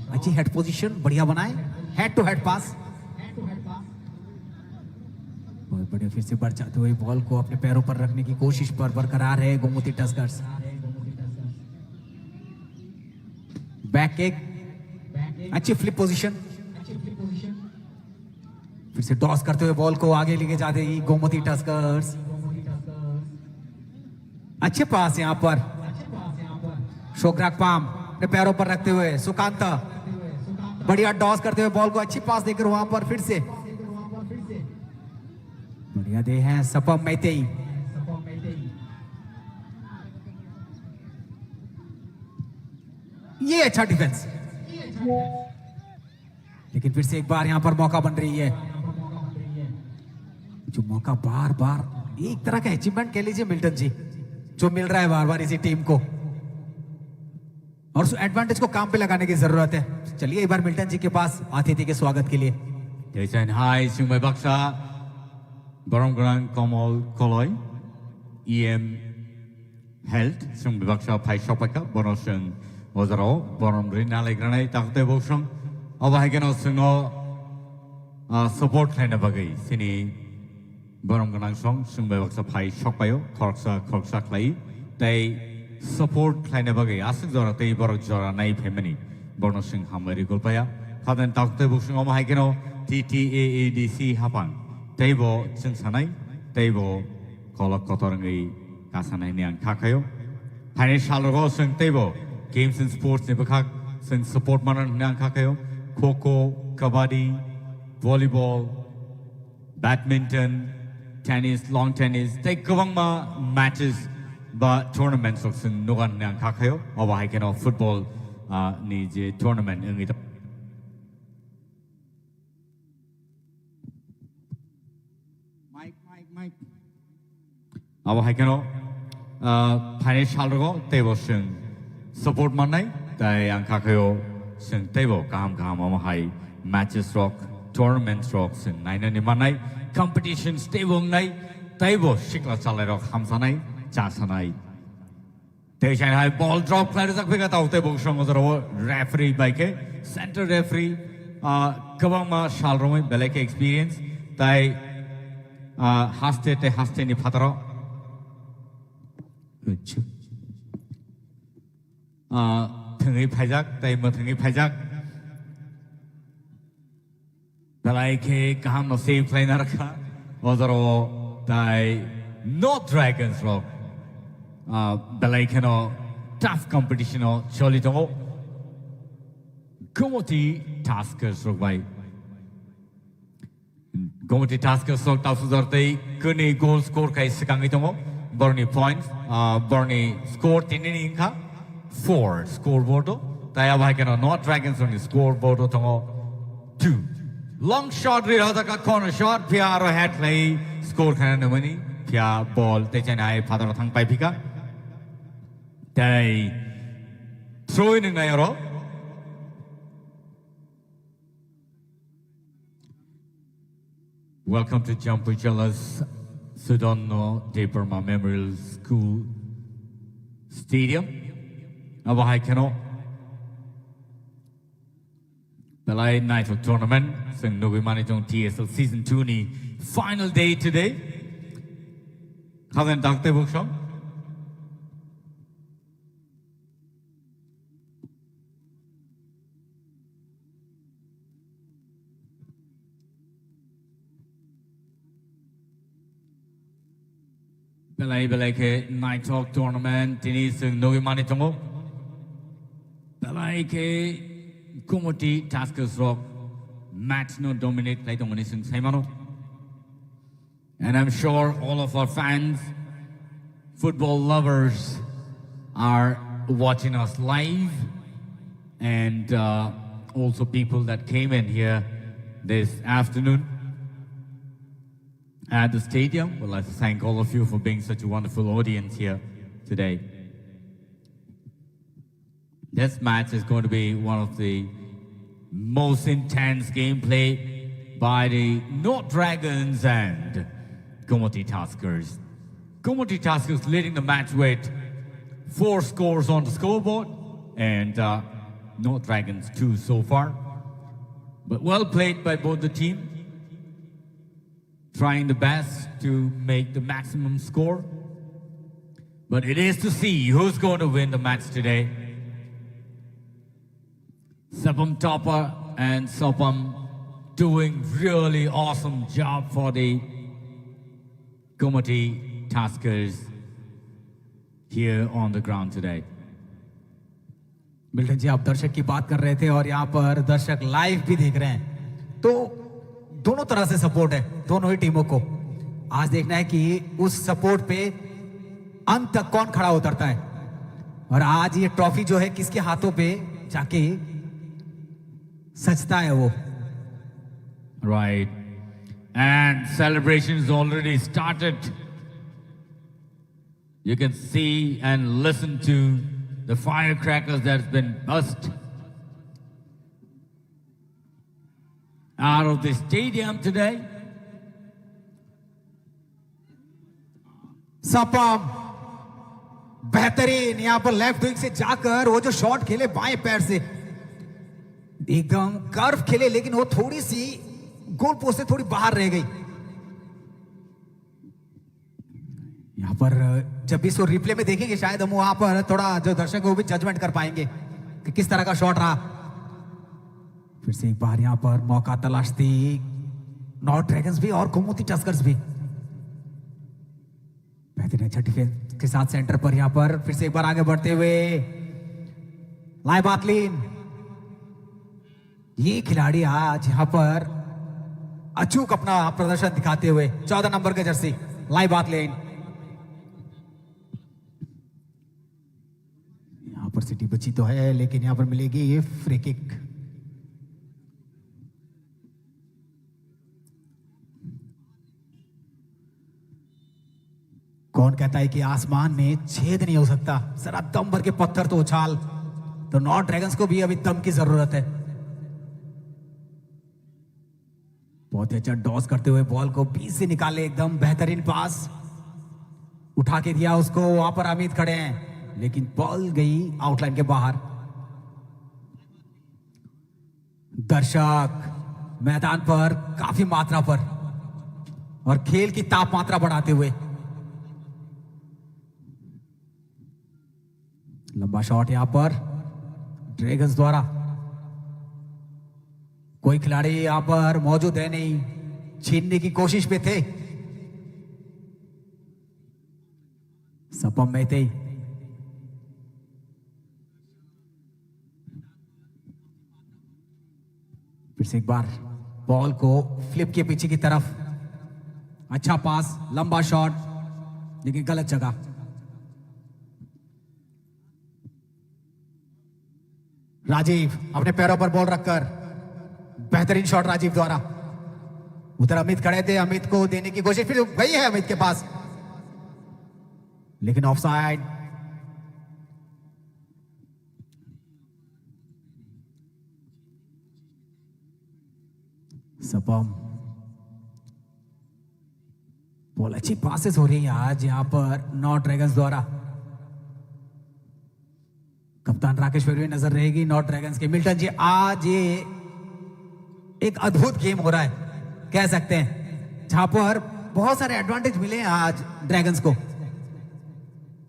अच्छी हेड पोजीशन बढ़िया बनाए, हेड टू हेड पास। बहुत बढ़िया, फिर से बढ़ जाते हुए बॉल को अपने पैरों पर रखने की कोशिश पर बरकरार है गोमती टस्कर्स। बैक किक, अच्छी फ्लिप पोजीशन, फिर से टॉस करते हुए बॉल को आगे लेके जाते ही गोमती टस्कर्स। अच्छे पास यहां पर शोकराग पाम अपने पैरों पर रखते हुए सुकांता बढ़िया टॉस करते हुए बॉल को अच्छी पास देकर वहां पर फिर से बढ़िया दे हैं सपम मैतेई। ये अच्छा डिफेंस, लेकिन फिर से एक बार यहां पर मौका बन रही है। जो मौका बार बार एक तरह का अचीवमेंट कह लीजिए मिल्टन जी, जो मिल रहा है बार बार इसी टीम को, और उस एडवांटेज को काम पे लगाने की जरूरत है। चलिए एक बार मिल्टन जी के पास अतिथि के स्वागत के लिए। 대전 하이 승배 박사 버럼그랑 거몰 콜로이 EM 헬트 승배 박사 파이쇼파카 버너슨 오더로 버럼그린 나레그라네 딱대 보성 어바이게노 승어 서포트 라인에 바기 시니 버럼그랑 성 승배 박사 파이쇼파요 콜사 클레이 데 서포트 라인에 바기 아승저라 데 버럭저라 나이 페미니 버너슨 하머리 골파야 하든 딱대 보성 어바이게노 TTAADC hapang table sing sanai table kolok kotorangi kasanai niang kakayo hani shalogo sing table games and sports ne bakak sing support manan niang kakayo kho kabaddi volleyball badminton tennis long tennis they kawang ma matches ba tournaments of sing nogan niang kakayo oba haikeno football ni je tournament ngi अब हाइकेनो finance शालरगो तेबो सिं support माननाय ताय आं खाखायो सिं तेबो गाहाम अमा हाय matches रक tournaments रक सिं नायनानि माननाय कॉम्पिटिशन्स तेबो नाय तेबो सिक्ला चालाय रक हामसानाय जासानाय तेजाय हाय बॉल ड्रॉप खालाय जाकफेगा ताव तेबो संग जरो रेफरी बाइके सेंटर रेफरी कबामा शालरमै बेलेके एक्सपीरियंस ताय हास्ते नि फातरो थंगै फाइजाक ताय मथंगै फाइजाक बलाइके गाहाम न सेव प्लेना रखा ओजरो ताय नॉट ड्रैगन्स रॉक बलाइके न टफ कंपटीशन न चली दो गोमती टास्कर्स रॉक बाय गोमती टास्कर्स रॉक तासु जरते कने goal score kai sikangi tongo Bernie points, Bernie score tinini inka 4 scoreboard. Taya bahikeno not dragons on the scoreboard tongo 2. Long shot ri rada ka corner shot piaro hat lay score kana namani pia ball te chanai father thang pai phika. Tay throw in ngayaro. Welcome to Jampuchala's Sudono Deparma Memorial School Stadium. Abahai Kano Belai Night of Tournament. Sing Nogimani Jong TSL Season 2 ni final day today. Kaden Dr. Bookshop. Belai ke Night Talk Tournament ini sing nogi mani tongo. Belai ke Kumoti Taskers Rock match no dominate like tongo ni sing saimano. And I'm sure all of our fans, football lovers, are watching us live, and also people that came in here this afternoon at the stadium. We'd like to thank all of you for being such a wonderful audience here today. This match is going to be one of the most intense gameplay by the North Dragons and Kumoti Taskers. Kumoti Taskers leading the match with 4 scores on the scoreboard, and North Dragons 2 so far. But well played by both the teams, trying the best to make the maximum score. But it is to see who's going to win the match today. Sapam Topper and Sopam doing really awesome job for the Kumoti Taskers here on the ground today. Milton ji, आप दर्शक की बात कर रहे थे और यहाँ पर दर्शक लाइव भी देख रहे हैं, तो दोनों तरह से सपोर्ट है दोनों ही टीमों को। आज देखना है कि उस सपोर्ट पे अंत तक कौन खड़ा उतरता है और आज ये ट्रॉफी जो है किसके हाथों पे जाके सजता है वो। Right. And celebrations already started. You can see and listen to the firecrackers that's been burst out of the stadium today. सपम बेहतरीन यहां पर लेफ्ट विंग से जाकर वो जो शॉट खेले बाएं पैर से एकदम कर्व खेले, लेकिन वो थोड़ी सी गोल पोस्ट से थोड़ी बाहर रह गई। यहां पर जब भी इसको रिप्ले में देखेंगे शायद हम वहां पर थोड़ा जो दर्शक है वो भी जजमेंट कर पाएंगे कि किस तरह का शॉट रहा। फिर से एक बार यहां पर मौका तलाशती नॉर्थ ड्रैगन्स भी और गोमती टस्कर्स भी। बेहतरीन अच्छा डिफेंस के साथ सेंटर पर यहां पर फिर से एक बार आगे बढ़ते हुए लाइ बातलीन। ये खिलाड़ी आज यहां पर अचूक अपना प्रदर्शन दिखाते हुए 14 नंबर के जर्सी लाइ बातलीन। यहां पर सिटी बची तो है लेकिन यहां पर मिलेगी ये फ्री किक। कौन कहता है कि आसमान में छेद नहीं हो सकता, जरा दम भर के पत्थर तो उछाल। तो नॉर्थ ड्रैगन्स को भी अभी दम की जरूरत है। बहुत ही अच्छा डॉस करते हुए बॉल को बीच से निकाले, एकदम बेहतरीन पास उठा के दिया उसको। वहां पर अमित खड़े हैं लेकिन बॉल गई आउटलाइन के बाहर। दर्शक मैदान पर काफी मात्रा पर और खेल की तापमात्रा बढ़ाते हुए। लंबा शॉट यहां पर ड्रैगन्स द्वारा। कोई खिलाड़ी यहां पर मौजूद है नहीं, छीनने की कोशिश पे थे सपम में थे। फिर से एक बार बॉल को फ्लिप के पीछे की तरफ। अच्छा पास, लंबा शॉट लेकिन गलत जगह। राजीव अपने पैरों पर बॉल रखकर बेहतरीन शॉट राजीव द्वारा। उधर अमित खड़े थे, अमित को देने की कोशिश फिर गई है अमित के पास लेकिन ऑफसाइड। सपम बॉल अच्छी पासेस हो रही है आज यहां पर नॉर्थ ड्रैगन्स द्वारा। कप्तान राकेश भी नजर रहेगी नॉर्थ ड्रैगन्स के। मिल्टन जी आज ये एक अद्भुत गेम हो रहा है कह सकते हैं, जहां पर बहुत सारे एडवांटेज मिले हैं आज ड्रैगन्स को।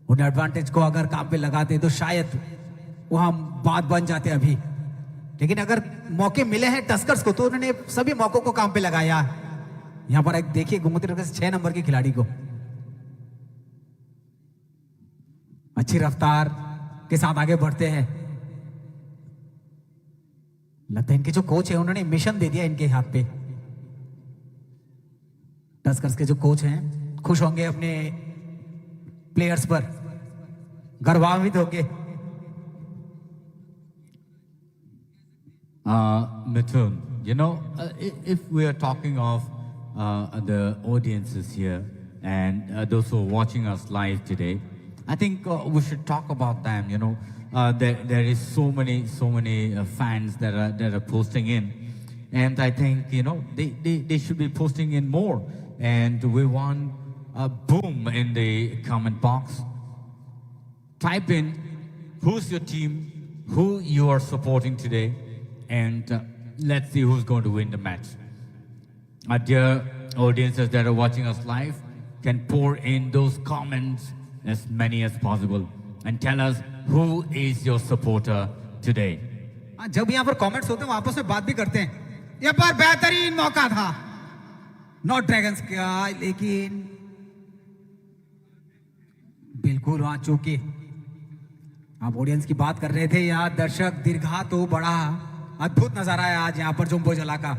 उन एडवांटेज को अगर काम पे लगाते तो शायद वहां बात बन जाते अभी, लेकिन अगर मौके मिले हैं टस्कर्स को तो उन्होंने सभी मौकों को काम पे लगाया। यहां पर एक देखिए गोमती टस्कर्स 6 नंबर के खिलाड़ी को अच्छी रफ्तार के साथ आगे बढ़ते हैं। लगता है इनके जो कोच है उन्होंने मिशन दे दिया इनके हाथ पे। टस्कर्स के जो कोच हैं खुश होंगे अपने प्लेयर्स पर, गर्वान्वित होंगे। Mithun, you know, if we are talking of the audiences here and those who are watching us live today, I think we should talk about them. You know, there is so many fans that are posting in, and I think they should be posting in more. And we want a boom in the comment box. Type in who's your team, who you are supporting today, and let's see who's going to win the match. Our dear audiences that are watching us live can pour in those comments as many as possible and tell us who is your supporter today. जब यहाँ पर comments होते हैं आपस में बात भी करते हैं। यहाँ पर बेहतरीन मौका था नॉर्थ ड्रैगन्स का, लेकिन बिल्कुल वहां चूके। आप ऑडियंस की बात कर रहे थे, यहाँ दर्शक दीर्घा तो बड़ा अद्भुत नजारा है आज यहाँ पर जुम्बो जला का।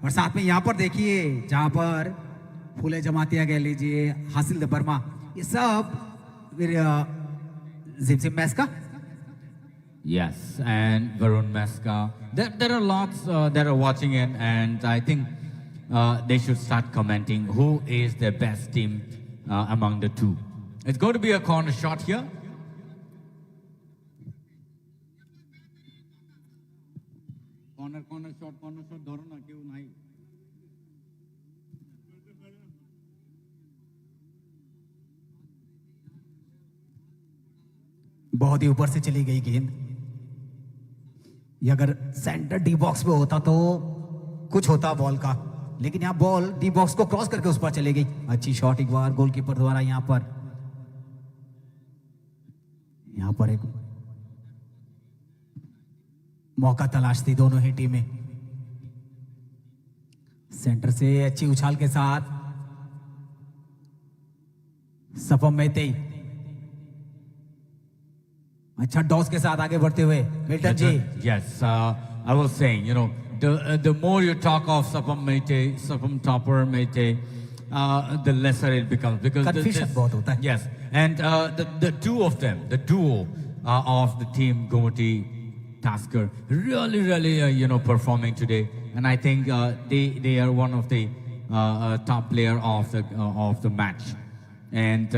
और साथ में यहाँ पर देखिए जहां पर फूले जमातिया कह लीजिए, हासिल वर्मा, ये सब फिर जिमजिम मैस्का। Yes, and Varun Meska. There are lots that are watching in, and I think they should start commenting who is the best team among the two. It's going to be a corner shot here. Corner shot, ধরো না, কেউ নাই। बहुत ही ऊपर से चली गई गेंद। ये अगर सेंटर डी बॉक्स पे होता तो कुछ होता बॉल का, लेकिन यहाँ बॉल डी बॉक्स को क्रॉस करके उस पर चली गई। अच्छी शॉट एक बार गोलकीपर द्वारा यहाँ पर एक मौका तलाश थी दोनों ही टीमें। सेंटर से अच्छी उछाल के साथ सपम मेहते, अच्छा डॉस के साथ आगे बढ़ते हुए Milton ji. Yes, I was saying, you know, the more you talk of Sapam Mete, Sapam Topper Mete, the lesser it becomes, because confusion बहुत होता है। Yes, and the two of them, the duo of the team Gomoti Tasker, really you know, performing today, and I think they are one of the top player of the match, and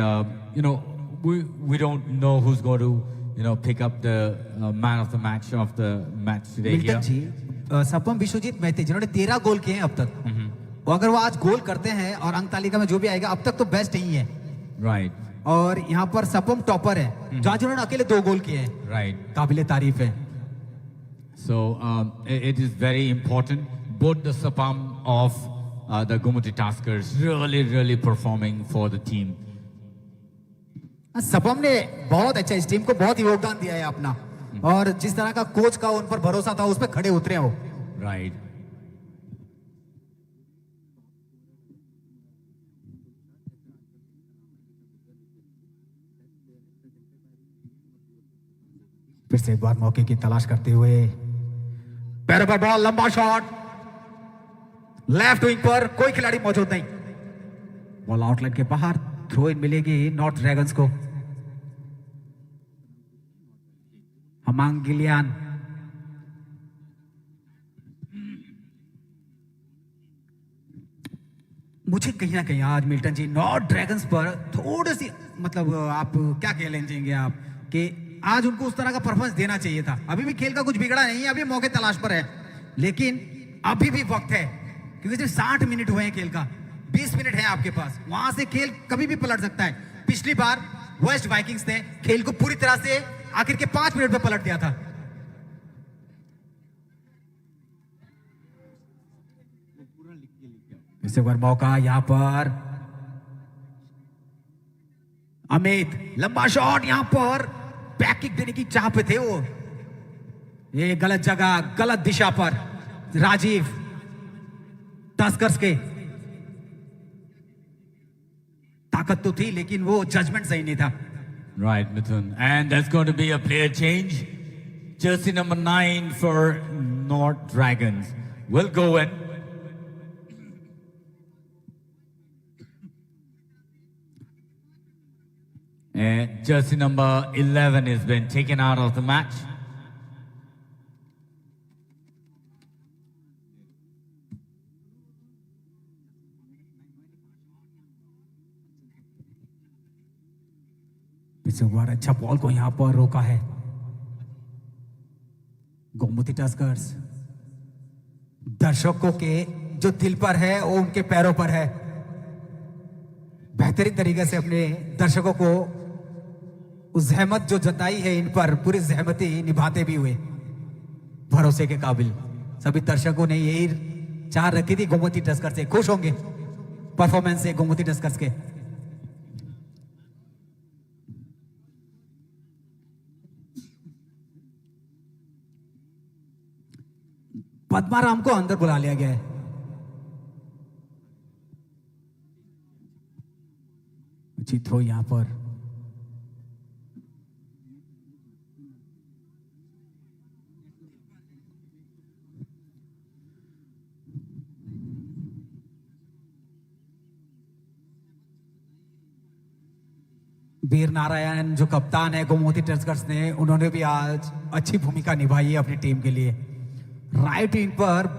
you know, we don't know who's going to, you know, pick up the man of the match today here. Milton ji, Sapam Bishwajit मेहते जिन्होंने 13 गोल किए हैं अब तक, और अगर वो आज गोल करते हैं और अंक तालिका में जो भी आएगा अब तक तो बेस्ट ही है। Right. और यहाँ पर सपम टॉपर है, जहाँ जिन्होंने अकेले 2 गोल किए हैं। Right. काबिले तारीफ है। So it is very important. Both the Sapam of the Gomoti Taskers really performing for the team. सपम ने बहुत अच्छा इस टीम को बहुत ही योगदान दिया है अपना, और जिस तरह का कोच का उन पर भरोसा था उस पर खड़े उतरे हैं वो। Right. फिर से एक बार मौके की तलाश करते हुए पैरों पर बॉल, लंबा शॉट, लेफ्ट विंग पर कोई खिलाड़ी मौजूद नहीं, बॉल आउटलाइन के बाहर, थ्रो इन मिलेगी नॉर्थ ड्रैगन्स को। हमांग गिलियान, मुझे कहीं ना कहीं आज मिल्टन जी नॉर्थ ड्रैगन्स पर थोड़ी सी, मतलब आप क्या कह लेंगे आप कि आज उनको उस तरह का परफॉर्मेंस देना चाहिए था। अभी भी खेल का कुछ बिगड़ा नहीं है, अभी मौके तलाश पर है, लेकिन अभी भी वक्त है, क्योंकि सिर्फ 60 मिनट हुए हैं खेल का, 20 मिनट है आपके पास, वहां से खेल कभी भी पलट सकता है। पिछली बार वेस्ट वाइकिंग्स ने खेल को पूरी तरह से आखिर के 5 मिनट में पलट दिया था। इस बार मौका यहां पर अमित, लंबा शॉट, यहां पर बैक किक देने की चाह पे थे वो, ये गलत जगह गलत दिशा पर। राजीव टस्कर्स के ताकत तो थी, लेकिन वो जजमेंट सही नहीं था। Right, Mithun. And that's going to be a player change. Jersey number 9 for North Dragons will go in. And jersey number 11 has been taken out of the match. इस बार अच्छा बॉल को यहां पर रोका है गोमती टस्कर्स। दर्शकों के जो दिल पर है वो उनके पैरों पर है, बेहतरीन तरीके से अपने दर्शकों को उस जहमत जो जताई है इन पर पूरी जहमती निभाते भी हुए, भरोसे के काबिल। सभी दर्शकों ने यही चाह रखी थी गोमती टस्कर्स से, खुश होंगे परफॉर्मेंस से गोमती टस्कर्स के। पद्माराम को अंदर बुला लिया गया है। अच्छी थ्रो यहां पर, वीर नारायण जो कप्तान है गोमती टस्कर्स ने, उन्होंने भी आज अच्छी भूमिका निभाई है अपनी टीम के लिए। राइट विंग पर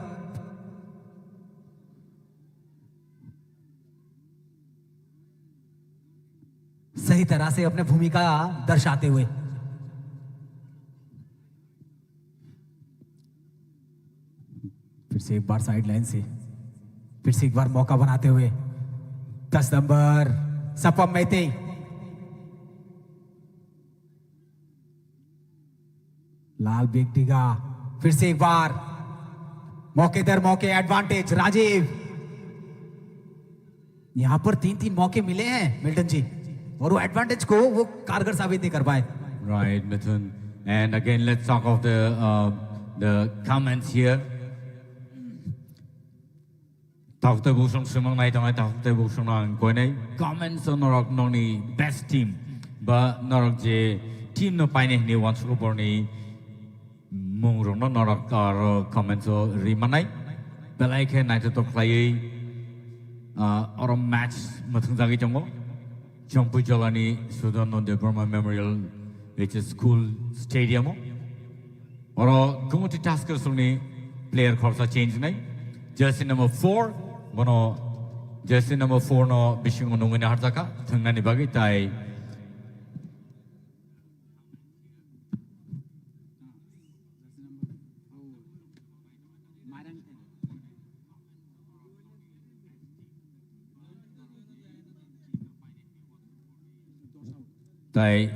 सही तरह से अपने भूमिका दर्शाते हुए। फिर से एक बार साइड लाइन से, फिर से एक बार मौका बनाते हुए 10 नंबर सपम मैते। लाल बेग डिगा, फिर से एक बार मौके दर मौके एडवांटेज राजीव। यहां पर 3-3 मौके मिले हैं मिल्टन जी, और वो एडवांटेज को वो कारगर साबित नहीं कर पाए। Right, Mithun. And again, let's talk of the comments here. Talk to Busong Simon Night on talk to Busong on Gone. Comments on Norok Noni best team, but Norok J team no pine ni wants to go ni Mung no Norok or comments or Rimanai. But like a night to play or a match Mathun Zagi Jongo. Jumpu Jolani Sudan on the Burma Memorial, which is school stadium. Or Gumati Taskers only player calls a change night. Jersey number 4, Mono jersey number 4 no Bishing on Hartaka, Tungani Bagitai. Tai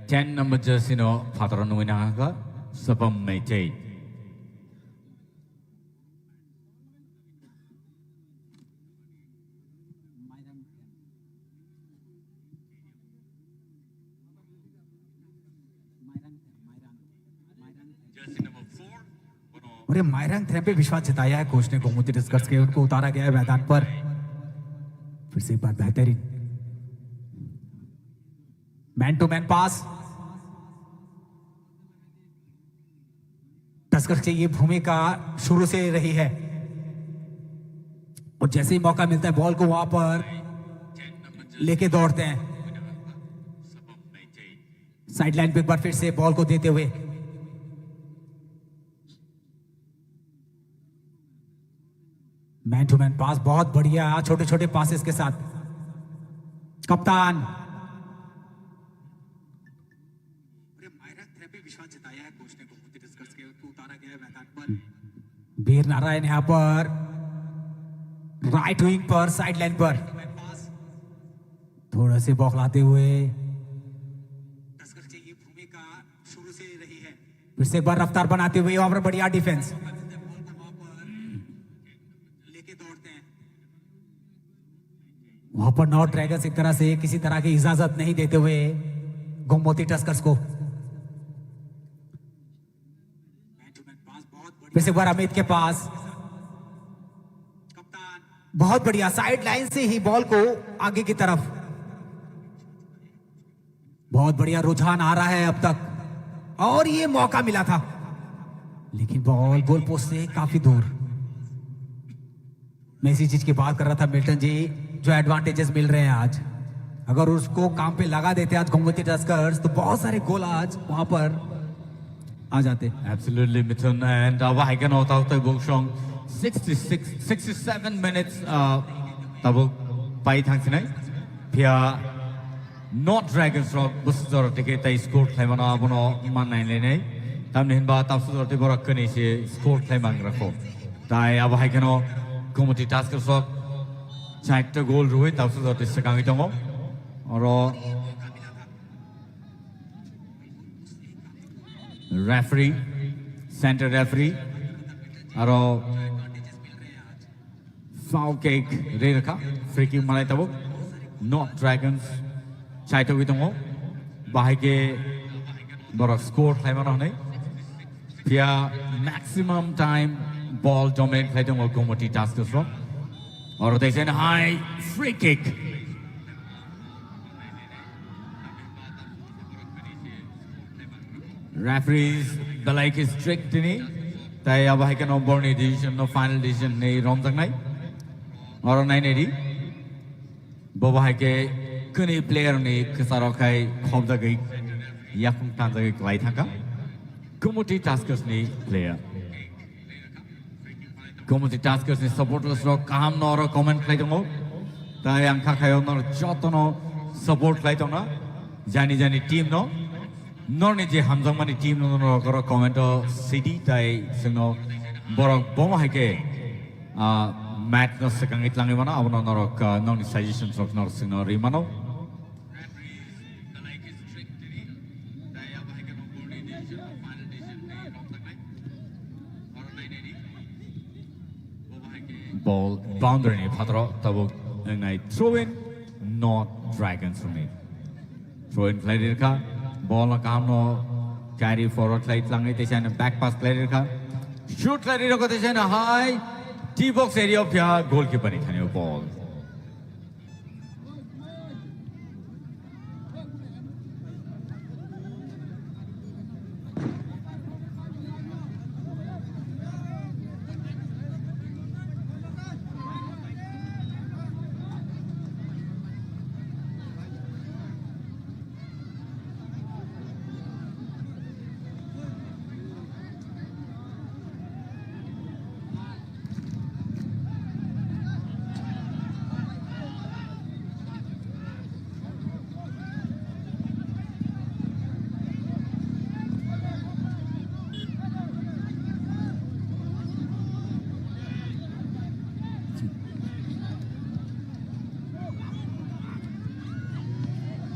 10 number jersey no Patrano Winaka, Sapam Mate. और ये मायरंग थ्रेम पे विश्वास जताया है coach ने Gomti Tuskers के, उनको उतारा गया है मैदान पर। फिर से एक बार बेहतरीन man to man pass. Tuskers की ये भूमिका शुरू से रही है, और जैसे ही मौका मिलता है बॉल को वहां पर लेके दौड़ते हैं। साइडलाइन पे एक बार फिर से बॉल को देते हुए मैन टू मैन पास, बहुत बढ़िया छोटे छोटे पासेस के साथ। कप्तान वीर नारायण यहां पर राइट विंग पर साइड लाइन पर थोड़ा से बौखलाते हुए। भूमिका शुरू से रही है, फिर से एक बार रफ्तार बनाते हुए वहां पर बढ़िया डिफेंस। वहां पर नॉर्थ ड्रैगन्स एक तरह से किसी तरह की इजाजत नहीं देते हुए गोमती टस्कर्स को। फिर से एक बार अमित के पास, बहुत बढ़िया साइड लाइन से ही बॉल को आगे की तरफ। बहुत बढ़िया रुझान आ रहा है अब तक, और ये मौका मिला था लेकिन बॉल गोल पोस्ट से काफी दूर। मैं इसी चीज की बात कर रहा था मिल्टन जी, जो एडवांटेजेस मिल रहे हैं आज, अगर उसको काम पे लगा देते आज गोमती टस्कर्स तो बहुत सारे गोल आज वहां पर आ जाते। Absolutely, Mithun. And Wahigan Otauta Bukshong 67 minutes Tabu Pai Thanksine. Pia not Dragons Rock Busor Ticket scored Clemana Bono Manane. Tamninba Tapsur Tiborakani scored Clemangrafo. Tai Awahigano Gomati Taskers Rock Chak the goal Ruit Tapsur Tisakangitongo or referee, center referee, aro foul cake Redaka, freaking Malatabo, not Dragons, Chaito Vitongo, Bahike, Bora score Clemanone, Pia maximum time ball dominant Clayton Gomati Taskers Rock, or they send high free kick. Referees the like is strict ni tai abahikan no born decision no final decision nei rom tak nai or 980 bobahike kini player ni kesarokai khobdagi yakung tanjagi lai thanga community taskers ni player community taskers ni supporters ro kaham nor comment khai dongo tai ang khakhayo nor jotono support khai dona jani team no nor ni je hamjang mani team no nor koro comment o city tai sino borok boma haike match no sekang itlangi mana abono nor nor ni suggestions of nor sino rimano ball boundary ni patro tabo ngai throw in not dragons for me throw in play dir ka ball na kam no carry forward play langai te sana back pass play dir ka shoot play dir ko te sana high t box area pya goalkeeper ni thane ball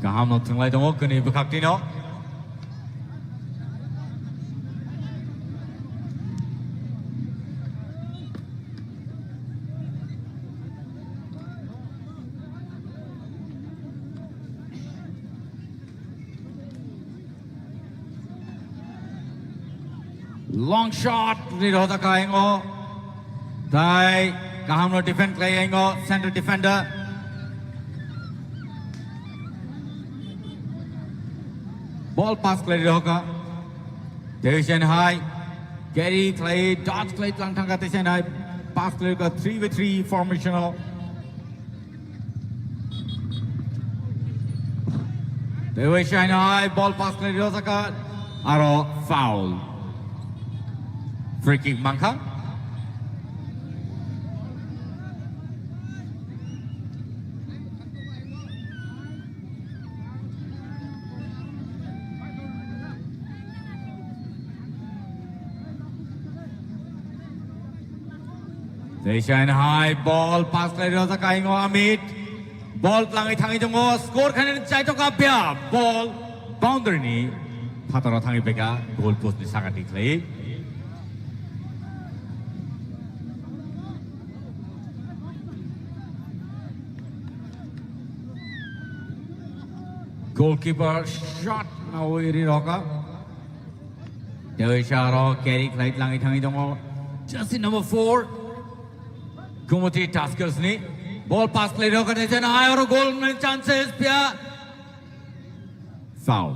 kaham no thenglai dongo kini bukhakti no long shot ni roda kaingo dai kaham no defend kaingo center defender ball pass play hoga Tesen high Gary play dot play lang thanga Tesen high pass play ka 3v3 formational Tesen high ball pass play hoga aro foul free kick mangka Tesen high ball pass play rosa kaingo Amit ball langai thangi jongo score khane chai to kapya ball boundary ni phatara thangi beka goal post ni sagati play goalkeeper shot now iri roka Tesen ro carry play langai thangi jongo jersey number 4 Community taskers ni ball pass play roka Tesen high or goal chances pya foul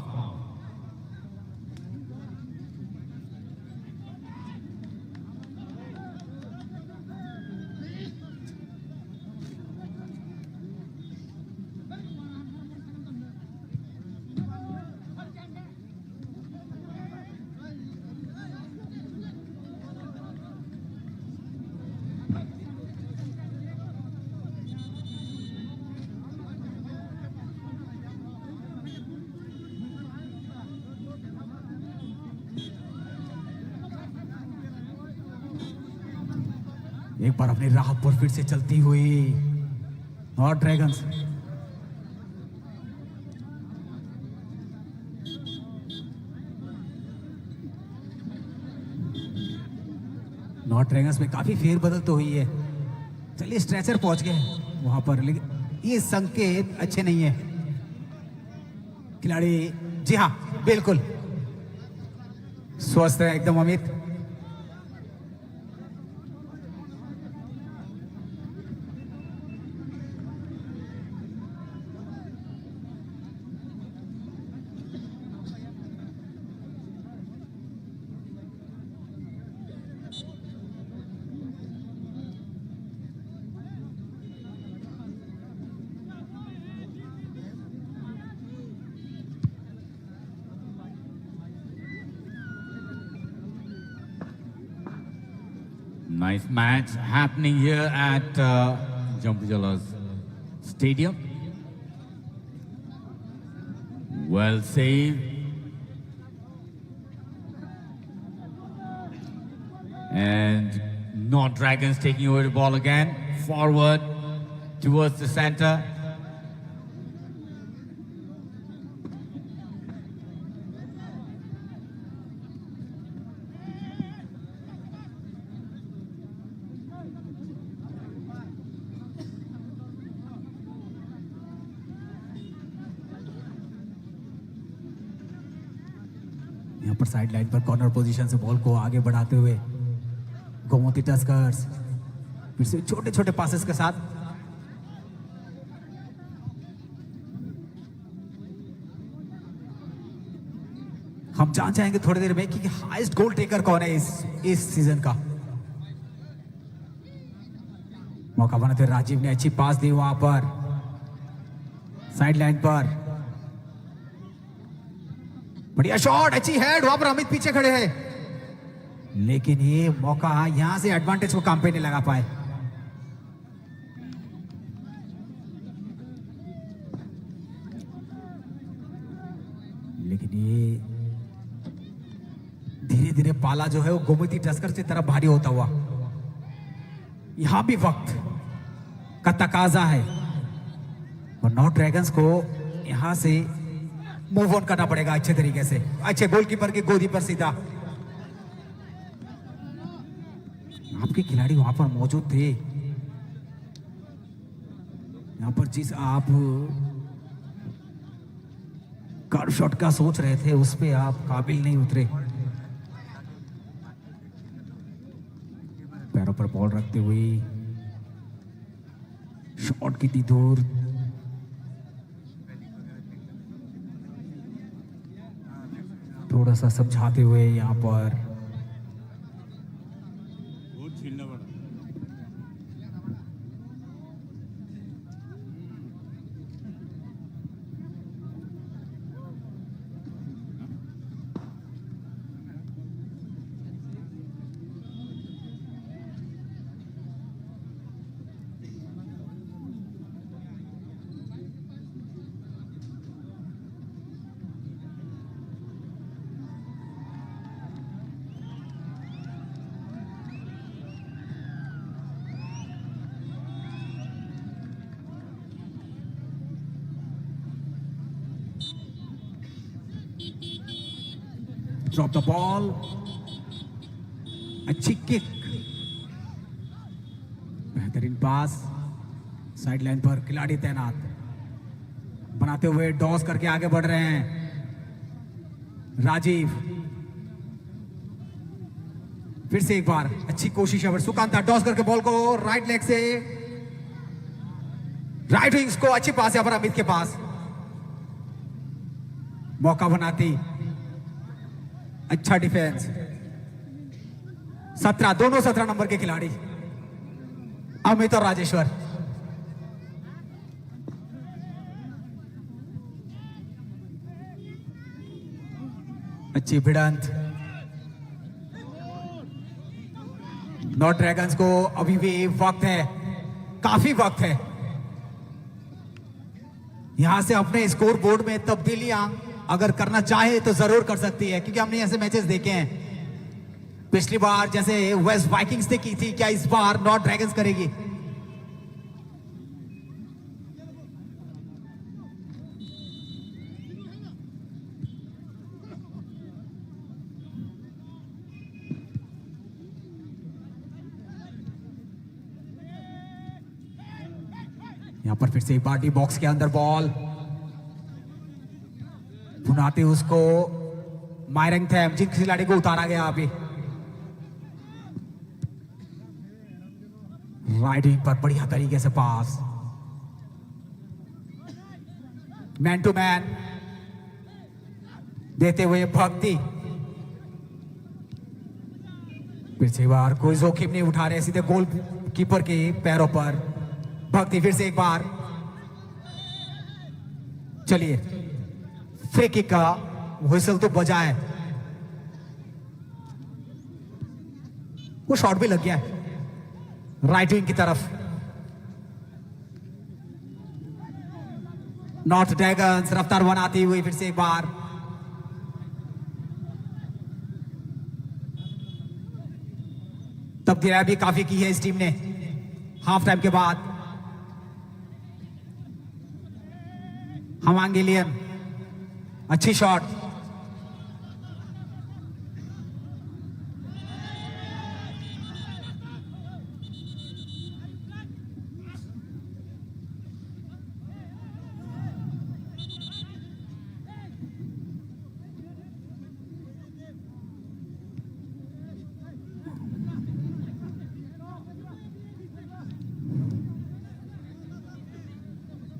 एक बार अपनी राह पर फिर से चलती हुई और dragons not dragons में काफी फेरबदल तो हुई है चलिए स्ट्रेचर पहुंच गए वहां पर लेकिन ये संकेत अच्छे नहीं है खिलाड़ी जी हाँ बिल्कुल स्वस्थ है एकदम Amit Nice match happening here at Jampujala's stadium. Well saved. And Not Dragons taking over the ball again. Forward towards the center. यहाँ पर साइड लाइन पर कॉर्नर पोजीशन से बॉल को आगे बढ़ाते हुए गोमती टस्कर्स फिर से छोटे छोटे पासेस के साथ हम जान जाएंगे थोड़ी देर में कि हाईएस्ट गोल टेकर कौन है इस सीजन का। मौका बनाते राजीव ने अच्छी पास दी वहां पर साइड लाइन पर, बढ़िया शॉट, अच्छी हेड, वहां पर अमित पीछे खड़े हैं, लेकिन ये मौका यहां से एडवांटेज को काम पे नहीं लगा पाए। लेकिन ये धीरे धीरे पाला जो है वो गोमती टस्कर की तरफ भारी होता हुआ, यहां भी वक्त का तकाजा है और नॉर्थ ड्रैगन्स को यहां से मूव ऑन करना पड़ेगा अच्छे तरीके से। अच्छे गोलकीपर की गोदी पर सीधा, आपके खिलाड़ी वहां पर मौजूद थे, यहां पर जिस आप कर्व शॉट का सोच रहे थे उस पे आप काबिल नहीं उतरे। पैरों पर बॉल रखते हुए शॉट कितनी दूर, थोड़ा सा समझाते हुए यहां पर ड्रॉप द बॉल, अच्छी किक, बेहतरीन पास, साइड लाइन पर खिलाड़ी तैनात बनाते हुए डॉस करके आगे बढ़ रहे हैं राजीव। फिर से एक बार अच्छी कोशिश है, सुकांता डॉस करके बॉल को राइट लेग से राइट विंग्स को अच्छी पास है पर अमित के पास, मौका बनाती, अच्छा डिफेंस। 17 दोनों 17 नंबर के खिलाड़ी अमित और राजेश्वर। अच्छी भिड़ंत, नॉर्थ ड्रैगन्स को अभी भी वक्त है, काफी वक्त है यहां से अपने स्कोर बोर्ड में तब्दीलियां अगर करना चाहे तो जरूर कर सकती है, क्योंकि हमने ऐसे मैचेस देखे हैं पिछली बार जैसे वेस्ट वाइकिंग्स ने की थी, क्या इस बार नॉर्थ ड्रैगन्स करेगी? यहां पर फिर से एक बार डी बॉक्स के अंदर बॉल पुनाते उसको मायरंग थैम, जिन खिलाड़ी को उतारा गया अभी राइट विंग पर बढ़िया तरीके से पास, मैन टू मैन देते हुए भक्ति, फिर से बार कोई जोखिम नहीं उठा रहे, सीधे गोल कीपर के पैरों पर भक्ति। फिर से एक बार, चलिए फ्री किक का व्हिसल तो बजा है, वो शॉट भी लग गया है। राइट विंग की तरफ। नॉर्थ ड्रैगन्स रफ्तार बनाती हुई फिर से एक बार। तब्दीलियां भी काफी की है इस टीम ने हाफ टाइम के बाद। हवांगेलियन अच्छी शॉट।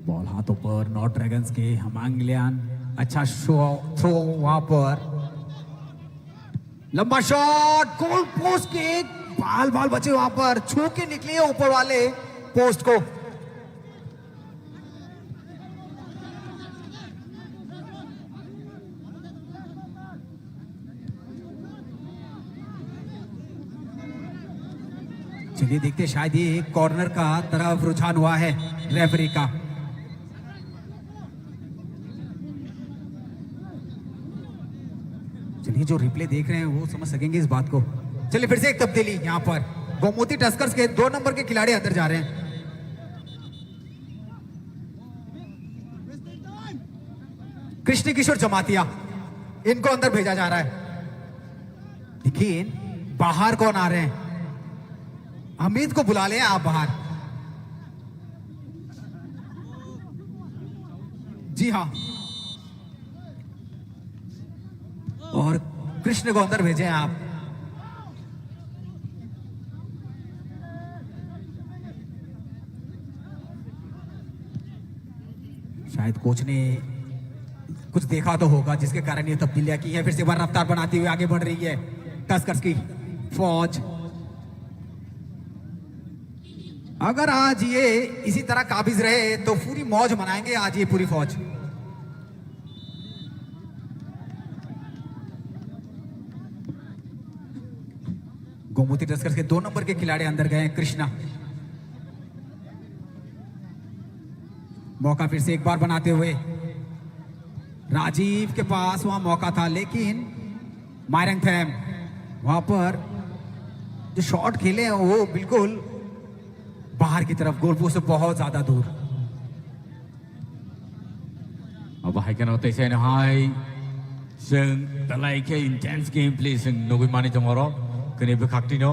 बॉल हाथों पर नॉर्थ ड्रैगन्स के। हमांगलियान अच्छा थ्रो वहां पर। लंबा शॉट गोल पोस्ट के। बाल बाल बचे वहां पर, छू के निकले ऊपर वाले पोस्ट को। चलिए देखते, शायद ये कॉर्नर का तरफ रुझान हुआ है रेफरी का। चलिए जो रिप्ले देख रहे हैं वो समझ सकेंगे इस बात को। चलिए फिर से एक तब्दीली यहां पर। गोमती टस्कर्स के 2 नंबर के खिलाड़ी अंदर जा रहे हैं। कृष्ण किशोर जमातिया, इनको अंदर भेजा जा रहा है। लेकिन बाहर कौन आ रहे हैं? हमीद को बुला ले आप बाहर। जी हाँ, और कृष्ण को अंदर भेजे आप। शायद कोच ने कुछ देखा तो होगा जिसके कारण ये तब्दीलियां की है। फिर से बार रफ्तार बनाती हुई आगे बढ़ रही है टस्कर्स की फौज। अगर आज ये इसी तरह काबिज रहे तो पूरी मौज मनाएंगे आज ये पूरी फौज। गोमती टस्कर्स के 2 नंबर के खिलाड़ी अंदर गए हैं। कृष्णा मौका फिर से एक बार बनाते हुए। राजीव के पास वहां मौका था, लेकिन मायरंगथैम वहां पर जो शॉट खेले हैं वो बिल्कुल बाहर की तरफ, गोल पोस्ट से बहुत ज्यादा दूर। अब हाई के नोटे से हाई संग तलाई के इंटेंस गेम प्ले संग नोगुई मानी तंगरो कने बखाक्टिनो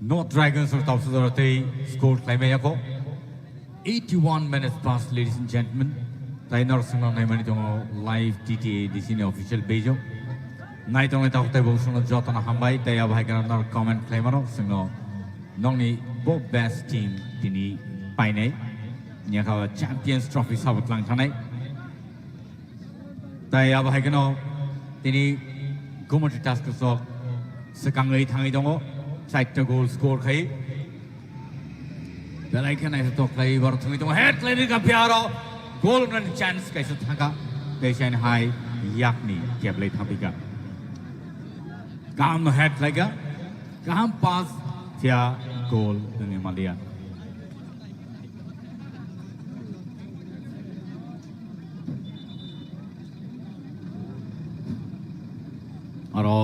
नॉर्थ ड्रैगन्स और टॉप सुदरते स्कोर क्लाइम है को 81 minutes past, ladies and gentlemen. ताई नॉर्थ संग नाई मानी तंगो लाइव TTA DC ने ऑफिशियल बेजो नाई तंगो ताकते बहुसुनो जोतना हमबाई ताई अब हाई के नॉर्थ कमेंट क्लाइम मानो संगो नॉन्गी both best team tini painai nyaka champions trophy sabut lang thanai tai aba haikano tini Gomoty Tuskers ok sekangai thangai dongo 4 goal score khai belai kanai to klai bar thangai dongo head klai ka pyaro goal run chance kaisa thanga kaisa hai yakni keblai thabika kam head laga kam pass tia goal dengan Malia. Aro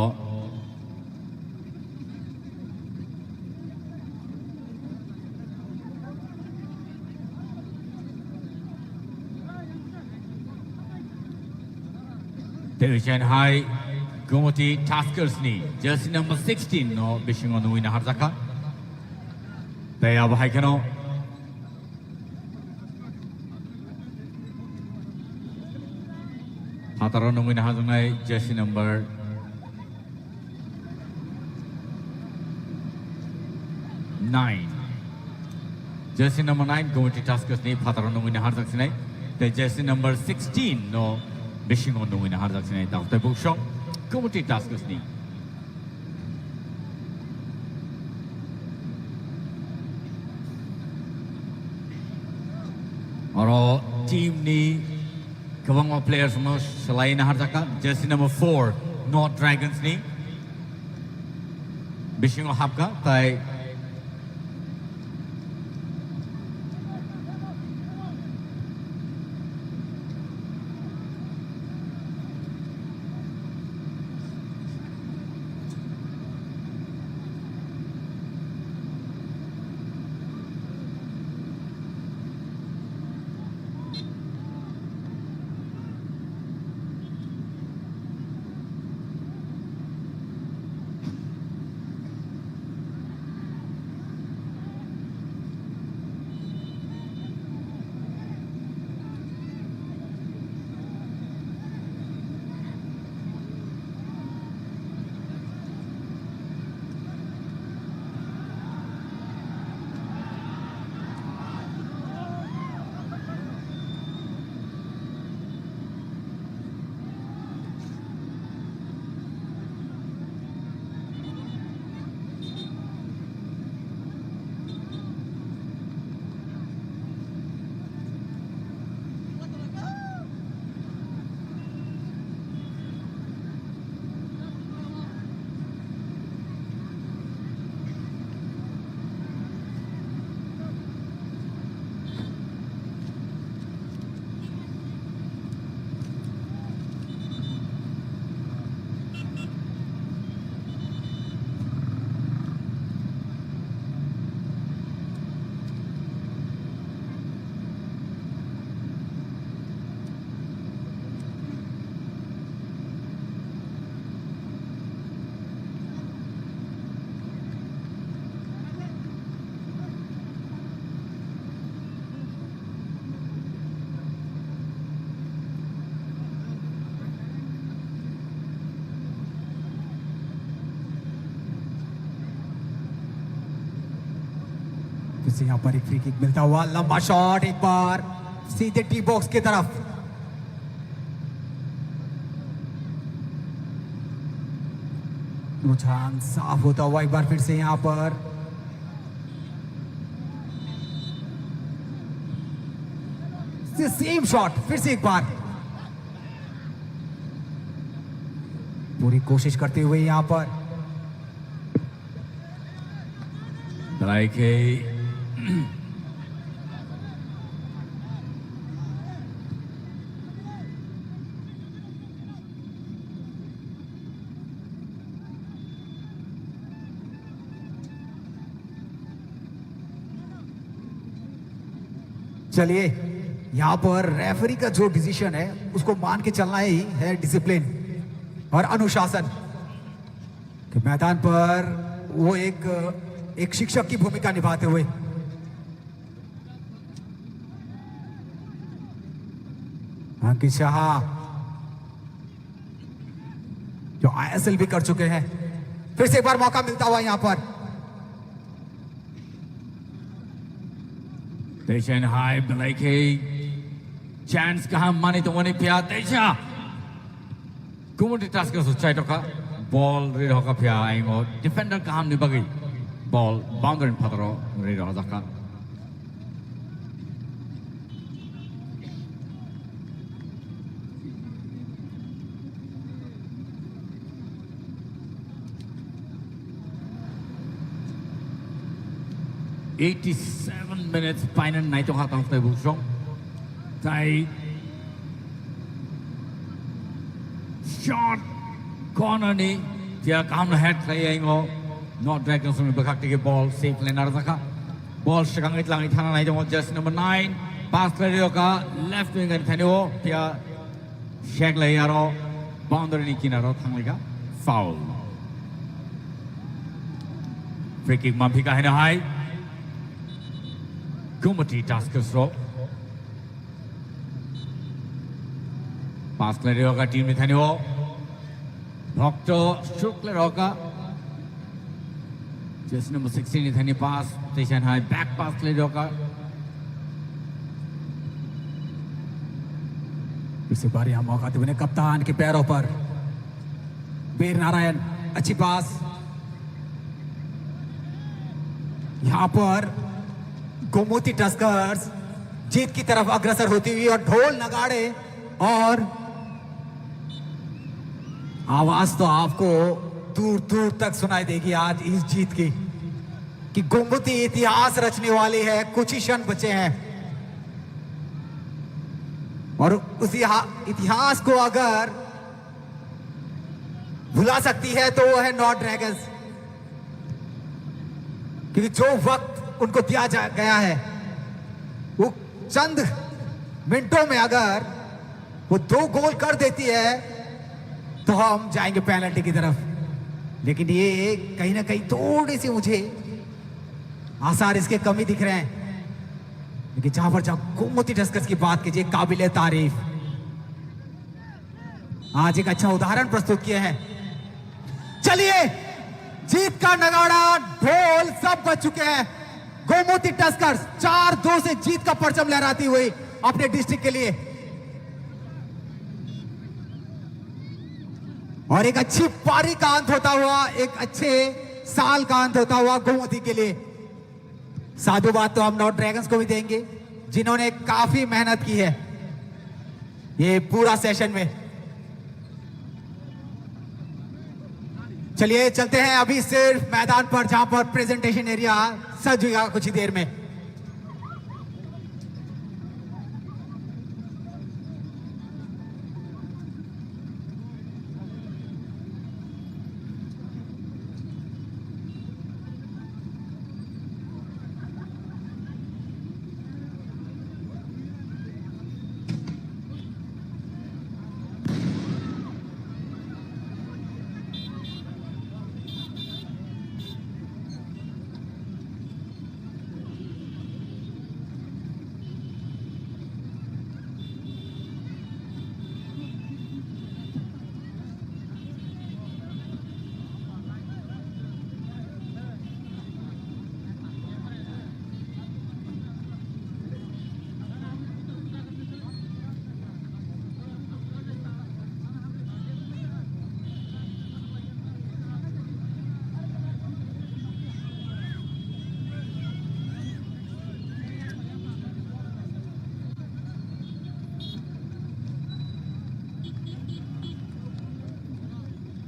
Division High Gomoty Tuskers ni jersey number 16 no bising on win Harzaka. They are Haikano. Hataron win Hazunai, jersey number 9. Jersey number 9, Gomoty Tuskers ni Hataron win Harzaksine. The jersey number 16 no bishing on the win Harzaksine. Dr. Bushong, Gomoty Tuskers ni. और team ने कवंग players में सलाइन हारजाका jersey number 4 north dragons ने बिशिंग हाफका ताई फिर से यहाँ पर एक फ्री किक मिलता हुआ, लंबा शॉट एक बार सीधे टी बॉक्स की तरफ। रुझान साफ होता हुआ एक बार फिर से यहाँ पर। सेम शॉट फिर से एक बार, पूरी कोशिश करते हुए यहाँ पर। Belaike. चलिए यहां पर रेफरी का जो डिसीजन है उसको मान के चलना ही है डिसिप्लिन और अनुशासन कि मैदान पर वो एक शिक्षक की भूमिका निभाते हुए। अंकित शाह जो ISL भी कर चुके हैं, फिर से एक बार मौका मिलता हुआ यहां पर। Station high, Belaike. Chance kah mani to mani pia Desha. Kumudi tasker suchai toka. Ball rid hoka pia aingo. Defender kaham ni bagi. Ball boundary patro rid hoka. $87 minutes final night of hatang tay busong. Tay shot corner ni dia kam na head tay aingo. Not Dragons from bakakti ke ball safe line arthaka. Ball shakang itlang ithana night of just number 9. Pass player ka left wing and thanyo dia shag layaro boundary ni kinaro thangliga foul. Free kick mampika hina high. Kumati Taskers Row. Pass Clareoga team with Hanio. Dr. Shukleroga. Just number 16 with Hani pass. Station high back pass Clareoga. फिर से बार यहाँ मौका देने कप्तान के पैरों पर वीर नारायण, अच्छी पास। यहाँ पर गोमती टस्कर्स जीत की तरफ अग्रसर होती हुई और ढोल नगाड़े और आवाज तो आपको दूर दूर तक सुनाई देगी आज इस जीत की कि गोमती इतिहास रचने वाली है। कुछ ही क्षण बचे हैं और उस इतिहास को अगर भुला सकती है तो वो है नॉर्थ ड्रैगन्स, क्योंकि जो वक्त उनको दिया गया है वो चंद मिनटों में अगर वो 2 गोल कर देती है तो हम जाएंगे पेनल्टी की तरफ। लेकिन ये कहीं ना कहीं थोड़ी सी मुझे आसार इसके कमी दिख रहे हैं। लेकिन जहां पर जब गोमती टस्कर्स की बात कीजिए, काबिले तारीफ आज एक अच्छा उदाहरण प्रस्तुत किया है। चलिए जीत का नगाड़ा ढोल सब बज चुके हैं। गोमती टस्कर्स 4-2 से जीत का परचम लहराती हुई अपने डिस्ट्रिक्ट के लिए और एक अच्छी पारी का अंत होता हुआ, एक अच्छे साल का अंत होता हुआ गोमती के लिए। साधुवाद तो हम नॉर्थ ड्रैगन्स को भी देंगे जिन्होंने काफी मेहनत की है ये पूरा सेशन में। चलिए चलते हैं अभी सिर्फ मैदान पर जहां पर प्रेजेंटेशन एरिया सजेगा कुछ ही देर में।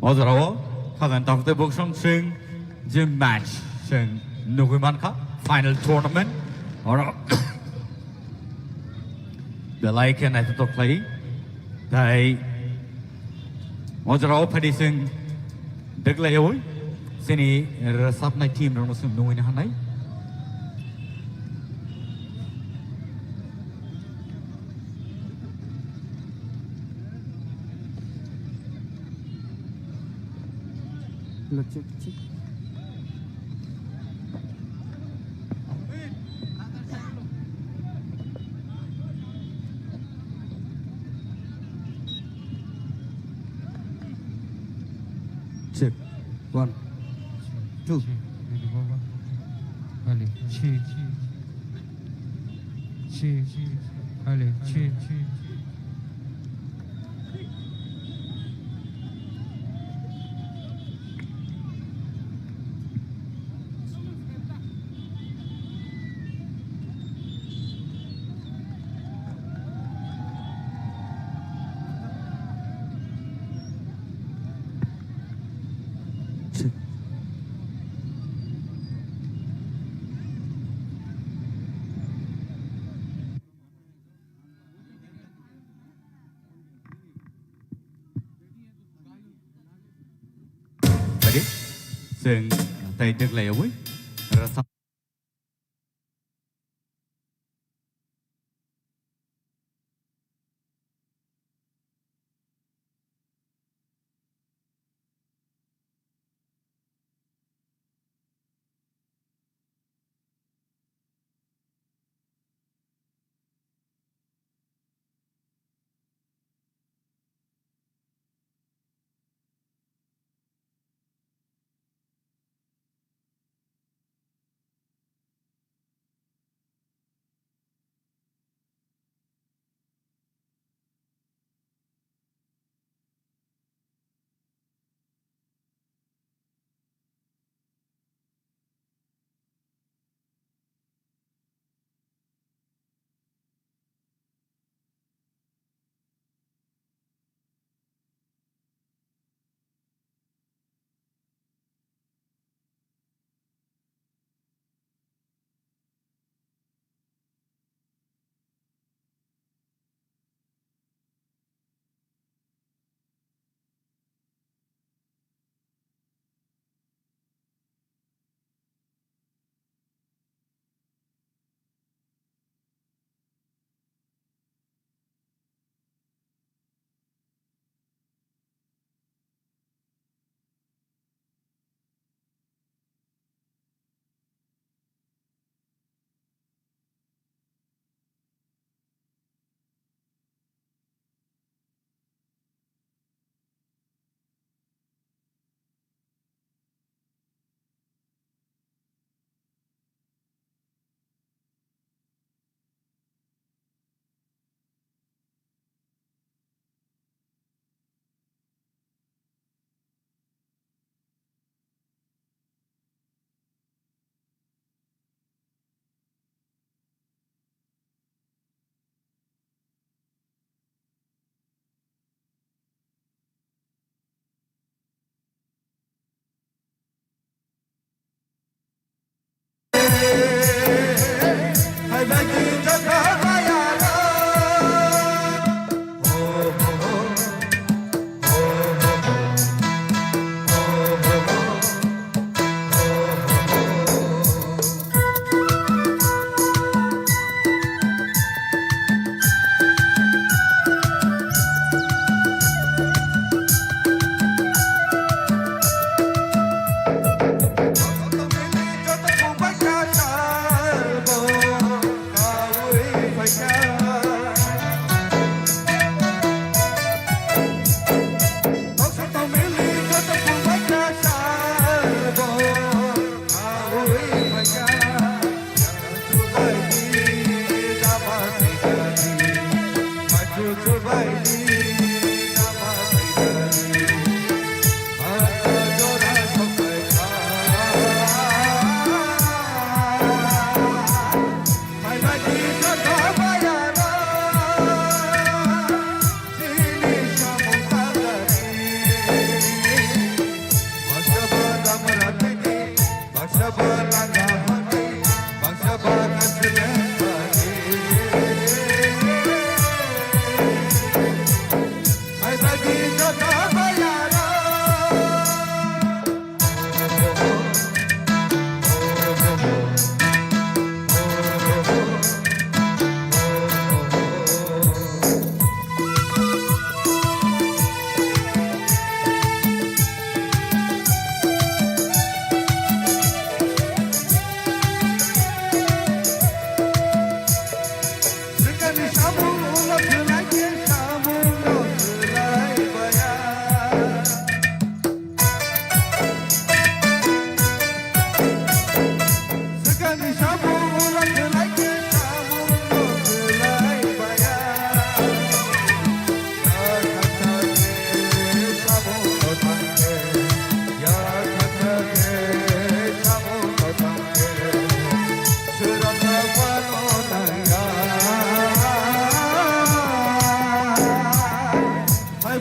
어저라고 가단 덕대 복성 싱 gym match 싱 누구만 가 final tournament or the like and at the play they 어저라고 파디 싱 득래요 sini resap na team rong sum nuin hanai check 1 2 allez, allez, check tadi sing tay 득래요 resap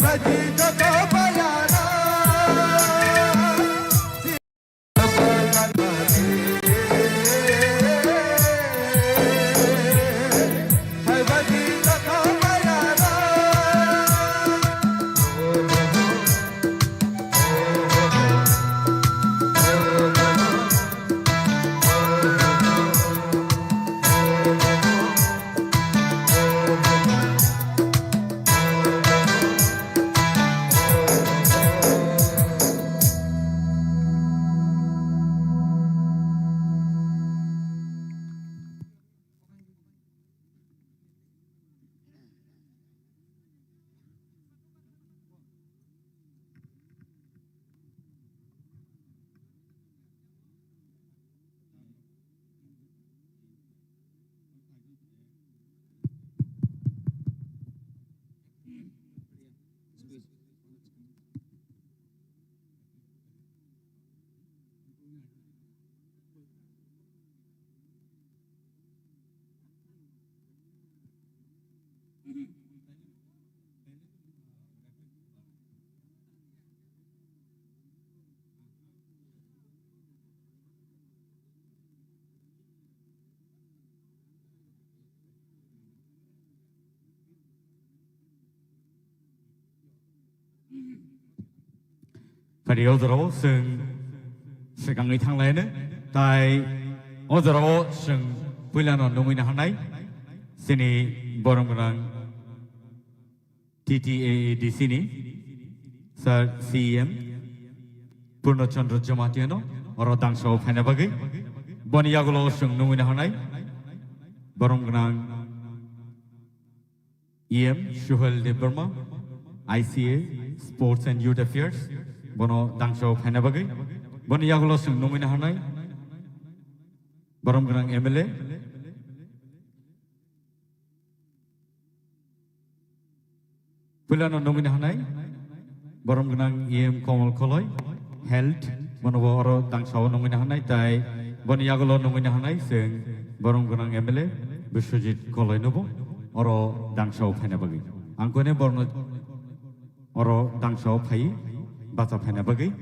बजी तो बयाना Phải điều đó sừng sẽ càng ngày thăng lên đấy. Tại ở đó sừng bây giờ nó nông nghiệp hàng này, xin đi borong rằng TTAA di sini, Sir CM Purno Chandra Jamatiano, orang Dangshaw Phana bagi, bani yagulo sung nunggu na hanai, borong rằng EM Shuhal de Burma, ICA Sports and Youth Affairs, bono Dangshaw Phana bagi, bani yagulo sung nunggu na hanai, borong rằng MLA. Pilihan nomin hanai, borong genang EM Komal Koloi, Health, bono oro Dangshaw nomin hanai, tai boni yagolo nomin hanai, seng borong genang MLA, Biswajit Koloi nobo, oro Dangshaw Phana bagi. Angkone borno oro Dangshaw phai, bata Phana bagi.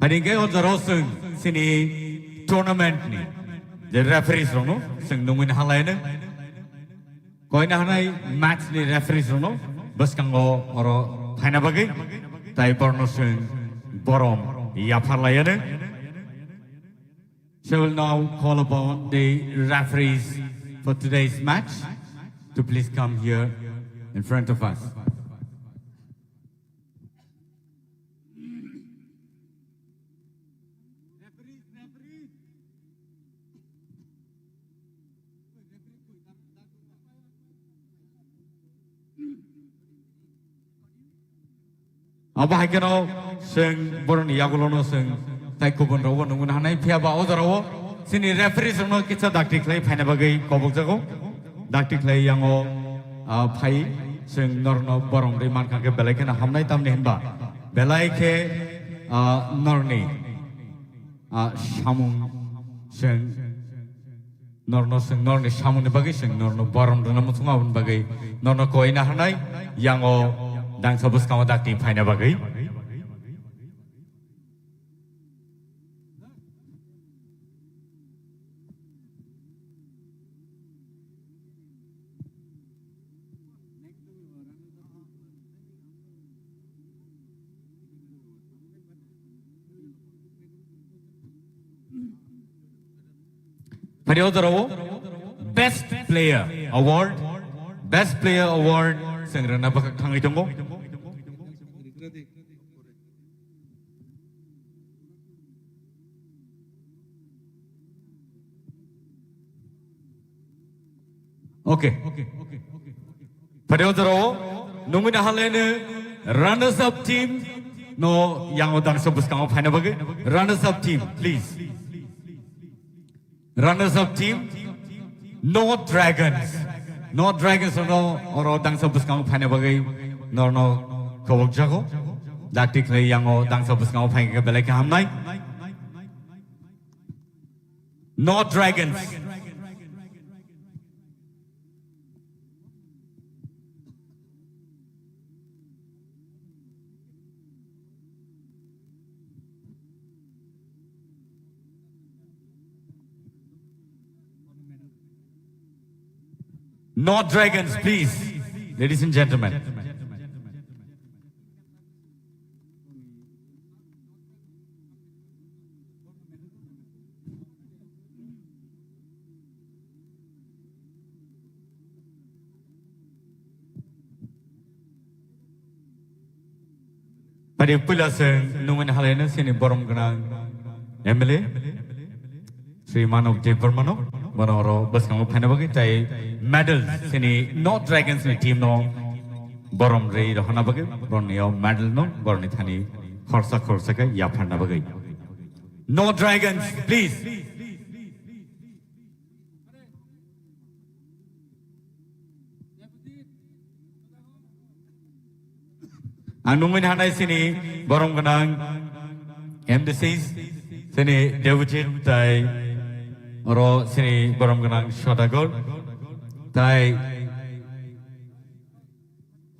Hari ini orang Roseng sini tournament ni, jadi referees rono, seng nungguin hal lain. Kau ini hanai match ni referees rono, bos kanggo orang Phana bagi, tapi porno seng borom, ia hal lain. So we'll now call upon the referees for today's match to please come here in front of us. Apa hai keno seng boron yagulono seng tai kubun rawo nungun hanai pia ba odarawo sini referee sono kitsa daktik lai Phana bagai kobok jago daktik lai yango phai seng norno borong riman kangke belai kena hamnai tamne hemba belai ke norni samung seng norno samung ne bagai seng norno borong dana mutunga bun bagai norno koina hanai yango Dangshaw bus kamu dakti Phana bagi. Pada utarawo Best Player Award, sengrana bakak tangi tunggu. Okay. Pada utarawo nunggu dah halene runners up team no yang odang sebut kamu Phana bagi runners up team please. runners up team North Dragons no oro dangsa buskang phane bagai norno khobok jago daktik le yango dangsa buskang phane ke belai ka hamnai North Dragons North Dragons, please, ladies and gentlemen. Pada pula nungan halena sini borom genang MLA Sri Manov Devarmano Manoro Baskang Panabagi Tai medal sini North Dragons ni team no borom rei rohana bagai borneo medal no borni thani khorsa ka ya phana bagai North Dragons please anungin hanai sini borom ganang embassies sini David tai oro sini borom ganang shotagol tai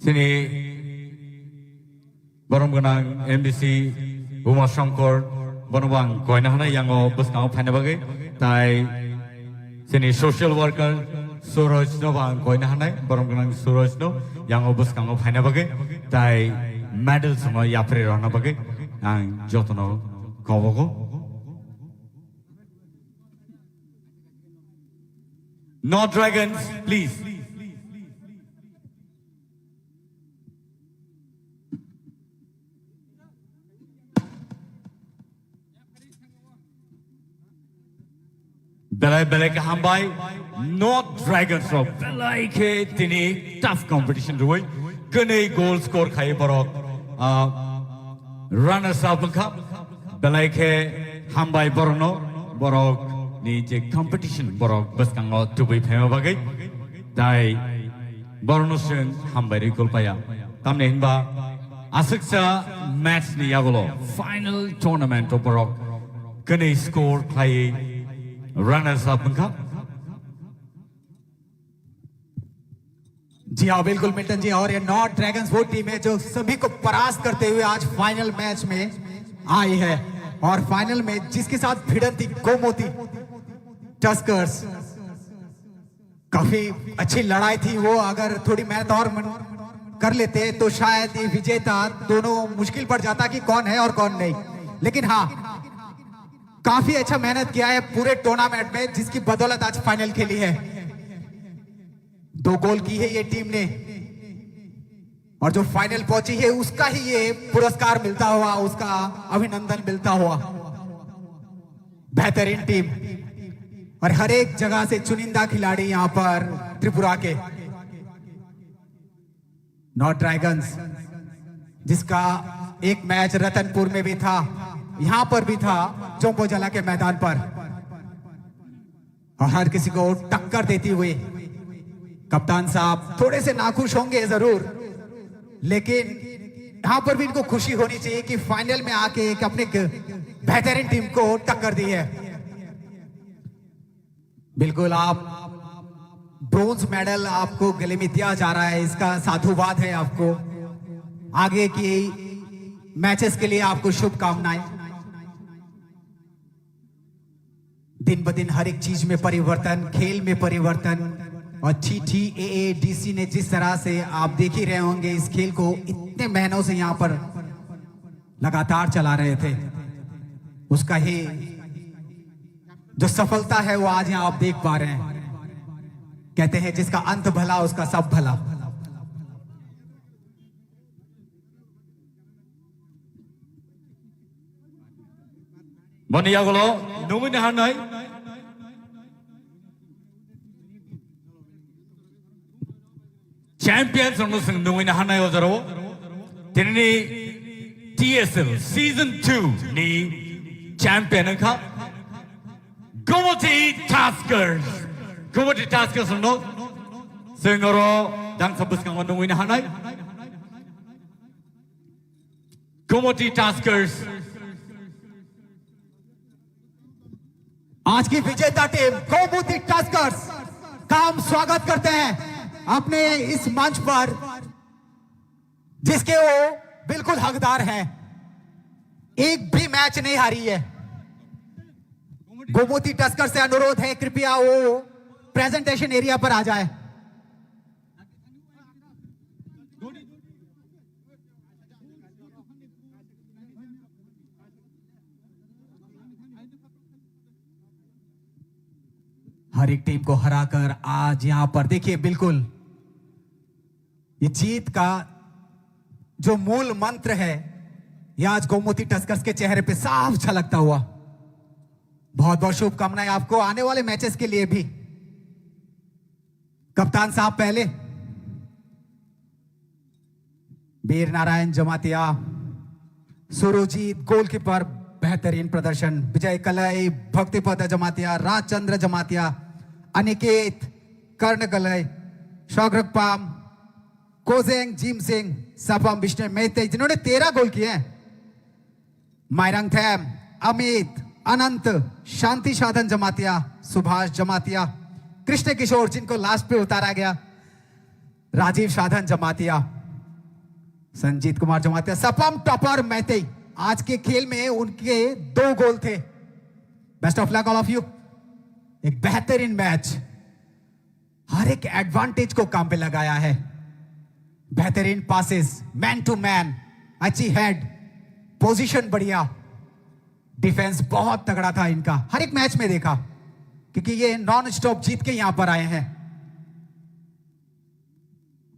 sini borom ganang MDC Uma Shankar bonobang koina hana yango buskang phane bagai tai sini social worker Suraj no bang koina hana borom ganang Suraj no yango buskang phane bagai tai medal sama yapre rana bagai ang jotono kobogo North Dragons, please. Belai ke hambai North Dragons ro belai ke tini tough competition ruai kene goal score khai borok runners up ka belai ke hambai borno borok ni je competition borok baskango tubai phema bagai dai borno seng hambai ri kolpaya tamne hinba asuksa match ni yagolo final tournament borok kene score khai runners up का जी हाँ बिल्कुल Milton जी और ये north dragons वो team है जो सभी को परास्त करते हुए आज फाइनल मैच में आई है और फाइनल में जिसके साथ भिड़ंती गोमती टस्कर्स काफी अच्छी लड़ाई थी वो अगर थोड़ी मेहनत और कर लेते तो शायद ये विजेता दोनों मुश्किल पड़ जाता कि कौन है और कौन नहीं लेकिन हाँ काफी अच्छा मेहनत किया है पूरे टूर्नामेंट में जिसकी बदौलत आज फाइनल खेली है 2 गोल की है ये टीम ने और जो फाइनल पहुंची है उसका ही ये पुरस्कार मिलता हुआ उसका अभिनंदन मिलता हुआ बेहतरीन टीम और हर एक जगह से चुनिंदा खिलाड़ी यहां पर त्रिपुरा के नॉर्थ ड्रैगन्स जिसका एक मैच रतनपुर में भी था यहां पर भी था चोंपोजला के मैदान पर और हर किसी को टक्कर देती हुई कप्तान साहब थोड़े से नाखुश होंगे जरूर लेकिन यहां पर भी इनको खुशी होनी चाहिए कि फाइनल में आके एक अपने बेहतरीन टीम को टक्कर दी है बिल्कुल आप ब्रोंज मेडल आपको गले में दिया जा रहा है इसका साधुवाद है आपको आगे की मैचेस के लिए आपको शुभकामनाएं दिन ब दिन हर एक चीज में परिवर्तन खेल में परिवर्तन और TTAADC ने जिस तरह से आप देख ही रहे होंगे इस खेल को इतने महीनों से यहां पर लगातार चला रहे थे उसका ही जो सफलता है वो आज यहां आप देख पा रहे हैं कहते हैं जिसका अंत भला उसका सब भला Boniagolo, nungin hanai. Champions on the nungin hanai ozaro. Tini TSL Season 2 ni champion ka. Gomoti Taskers Comedy Taskers no Sengoro dang sabuskan wanung ini hanai Comedy Taskers आज की विजेता टीम गोमती टस्कर्स का हम स्वागत करते हैं अपने इस मंच पर जिसके वो बिल्कुल हकदार है एक भी मैच नहीं हारी है गोमती टस्कर से अनुरोध है कृपया वो प्रेजेंटेशन एरिया पर आ जाए हर एक टीम को हराकर आज यहां पर देखिए बिल्कुल ये जीत का जो मूल मंत्र है ये आज गोमती टस्कर्स के चेहरे पे साफ झलकता हुआ बहुत बहुत शुभकामनाएं आपको आने वाले मैचेस के लिए भी कप्तान साहब पहले वीर नारायण जमातिया सुरजीत गोलकीपर बेहतरीन प्रदर्शन विजय कलई भक्तिपद जमातिया राजचंद्र जमातिया अनिकेत कर्ण कलई शौग्रपाम कोजेंग जीम सिंह सपम विष्णु मेहते जिन्होंने 13 गोल किए हैं मायरंग थैम अमित अनंत शांति साधन जमातिया सुभाष जमातिया कृष्ण किशोर जिनको लास्ट पे उतारा गया राजीव साधन जमातिया संजीत कुमार जमातिया सपम टॉपर मेहते आज के खेल में उनके 2 गोल थे best of luck all of you एक बेहतरीन मैच हर एक एडवांटेज को काम पे लगाया है बेहतरीन पासेस मैन टू मैन अच्छी हेड पोजीशन बढ़िया डिफेंस बहुत तगड़ा था इनका हर एक मैच में देखा क्योंकि ये नॉन स्टॉप जीत के यहां पर आए हैं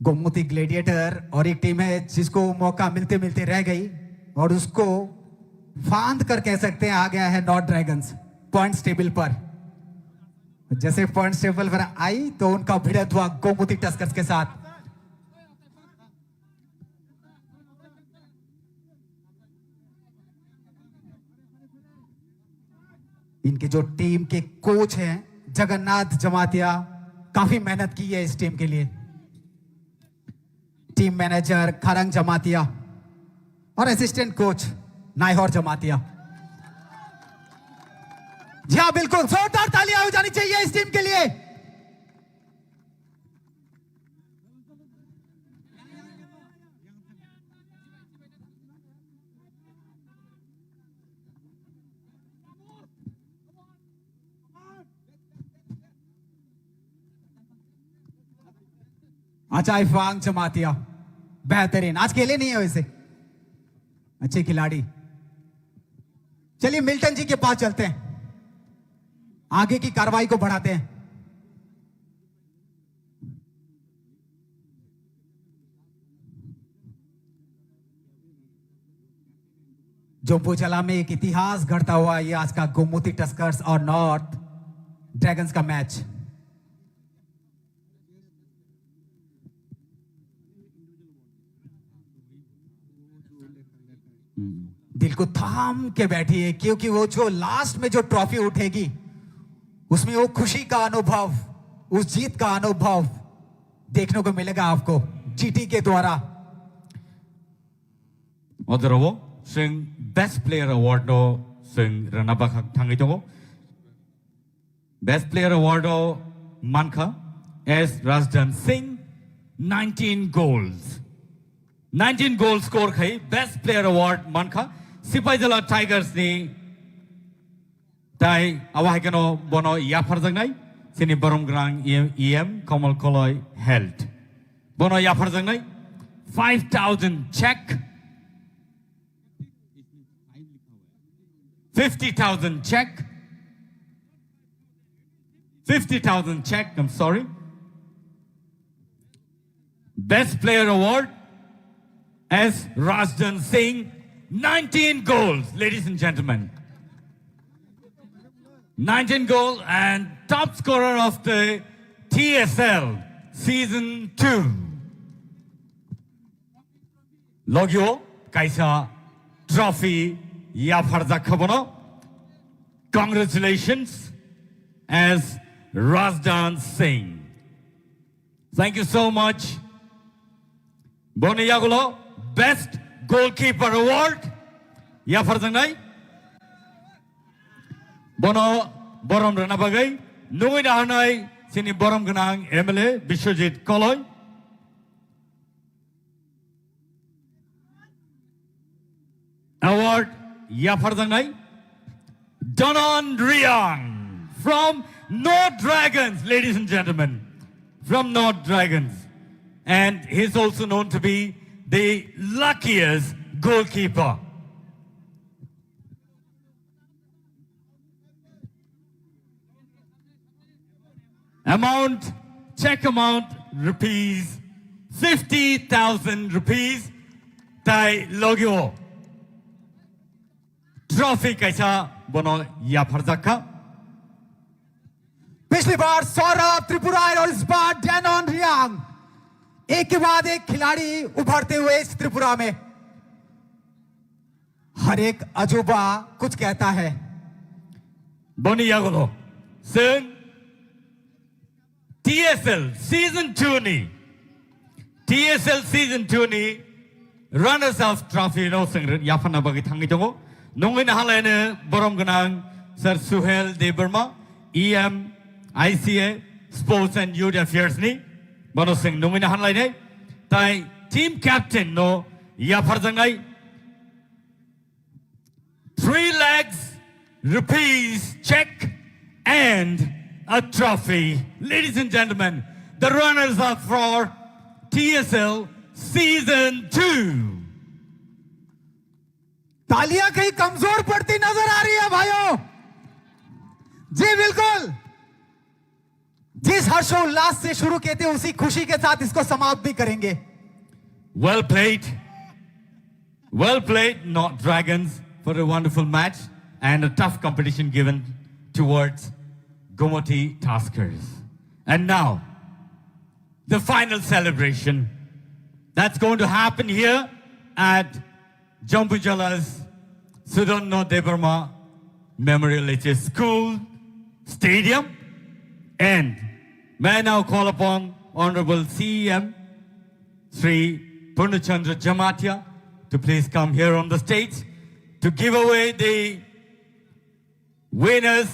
गोमती ग्लेडिएटर और एक टीम है जिसको मौका मिलते मिलते रह गई और उसको फांद कर कह सकते हैं आ गया है नॉर्थ ड्रैगन्स पॉइंट्स टेबल पर जैसे पॉइंट्स टेबल पर आई तो उनका भिड़ंत हुआ गोमती टस्कर्स के साथ इनके जो टीम के कोच हैं जगन्नाथ जमातिया काफी मेहनत की है इस टीम के लिए टीम मैनेजर खरंग जमातिया और असिस्टेंट कोच नायहौर जमातिया जी हाँ बिल्कुल जोरदार तालियां हो जानी चाहिए इस टीम के लिए अचाई फांग जमातिया बेहतरीन आज खेले नहीं है वैसे अच्छे खिलाड़ी चलिए मिल्टन जी के पास चलते हैं आगे की कार्रवाई को बढ़ाते हैं जोम्बुजला में एक इतिहास घड़ता हुआ ये आज का गोमती टस्कर्स और नॉर्थ ड्रैगन्स का मैच दिल को थाम के बैठी है क्योंकि वो जो लास्ट में जो ट्रॉफी उठेगी उसमें वो खुशी का अनुभव उस जीत का अनुभव देखने को मिलेगा आपको जीटी के द्वारा 어드러워 sing best player award do sing ranaba thangi togo best player award do manka as Rajdan Singh 19 goals score khai best player award manka Sipaijala Tigers ni tai awahikano bono yapar jangnai sini baromgrang em Kamal Koloi held bono yapar jangnai 5,000 check 50,000 check 50,000 check I'm sorry best player award as Rajdan Singh 19 goals, ladies and gentlemen. 19 goals and top scorer of the TSL Season 2. Logyo Kaisa Trophy Yafarza Kabono. Congratulations as Razdan Singh. Thank you so much. Boni Yagulo, Best Goalkeeper Award. Ya Farzangai. Bono Borom Ranabagai. Nui Nahanai, Sini Borom Ganang, MLA, Bishojit Koloy. Award, Ya Farzangai. Donon Riang from North Dragons, ladies and gentlemen. From North Dragons. And he's also known to be the luckiest goalkeeper. Check amount, rupees, 50,000 rupees. Tai logyo. Trophy kaisa bono ya farzaka. पिछली बार सौरभ त्रिपुराई और इस बार Danone Reang एक के बाद एक खिलाड़ी उभरते हुए इस त्रिपुरा में हर एक अजूबा कुछ कहता है Boni Yagulo. Soon TSL Season 2 ni. TSL Season 2 ni runners-up trophy no sengren yapana bagi thangi jongo. Nungin halene borom ganang Sir Suhel Debarma EM ICA Sports and Youth Affairs ni bono sing nungin halai ne tai team captain no ya farzangai 3 lakhs rupees check and a trophy. Ladies and gentlemen, the runners-up for TSL Season 2. तालियां कहीं कमजोर पड़ती नजर आ रही है भाइयों जी बिल्कुल जिस हर्षोल्लास से शुरू किए थे उसी खुशी के साथ इसको समाप्त भी करेंगे Well played, North Dragons, for a wonderful match and a tough competition given towards Gomoti Taskers. And now, the final celebration that's going to happen here at Jambujala's Sudarno Debarma Memorial HS School Stadium. And may I now call upon Honorable CEM Sri Purnachandra Jamatia to please come here on the stage to give away the winners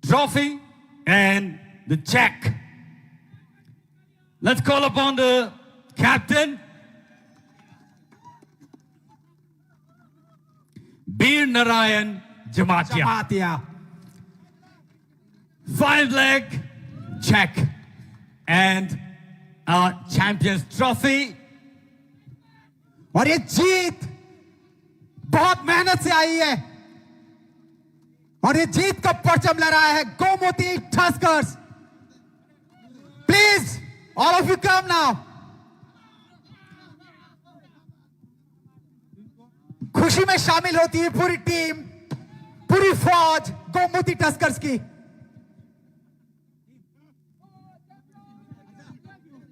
trophy and the check. Let's call upon the captain, Bir Narayan Jamatia. Jamatia 5 lakh check and a champions trophy. और ये जीत बहुत मेहनत से आई है और ये जीत का परचम लहराया है Gomti Tuskers please all of you come now खुशी में शामिल होती है पूरी टीम पूरी फौज गोमती टस्कर्स की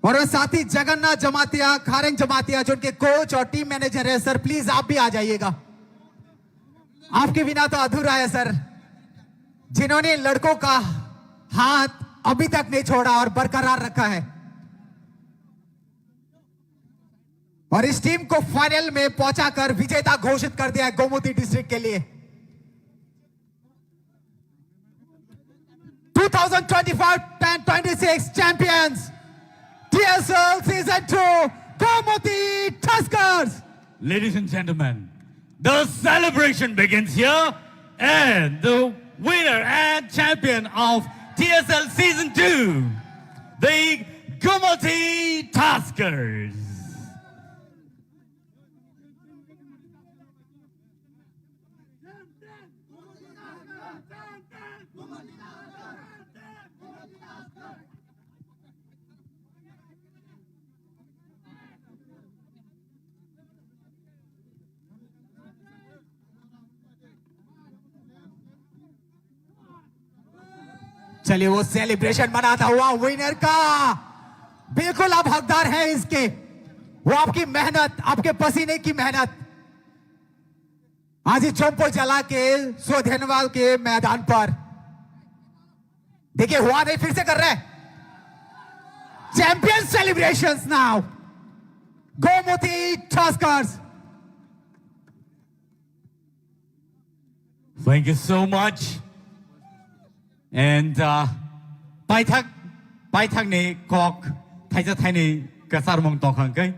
और वो साथी जगन्नाथ जमातिया खारेंग जमातिया जो उनके कोच और टीम मैनेजर है सर प्लीज आप भी आ जाइएगा आपके बिना तो अधूरा है सर जिन्होंने लड़कों का हाथ अभी तक नहीं छोड़ा और बरकरार रखा है और इस टीम को फाइनल में पहुंचाकर विजेता घोषित कर दिया है गोमती डिस्ट्रिक्ट के लिए 2025-26 champions TSL Season 2 Gomoti Tuskers. Ladies and gentlemen, the celebration begins here and the winner and champion of TSL Season 2, the Gomoti Tuskers. चलिए वो सेलिब्रेशन मनाता हुआ विनर का बिल्कुल आप हकदार हैं इसके वो आपकी मेहनत आपके पसीने की मेहनत आज ही चौंपो जला के स्वधनवाल के मैदान पर देखिए हुआ नहीं, फिर से कर रहे हैं champion celebrations now Gomti Tuskers. Thank you so much. And bài thác này có thay cho thay này cả sao mong tòng hàng cái.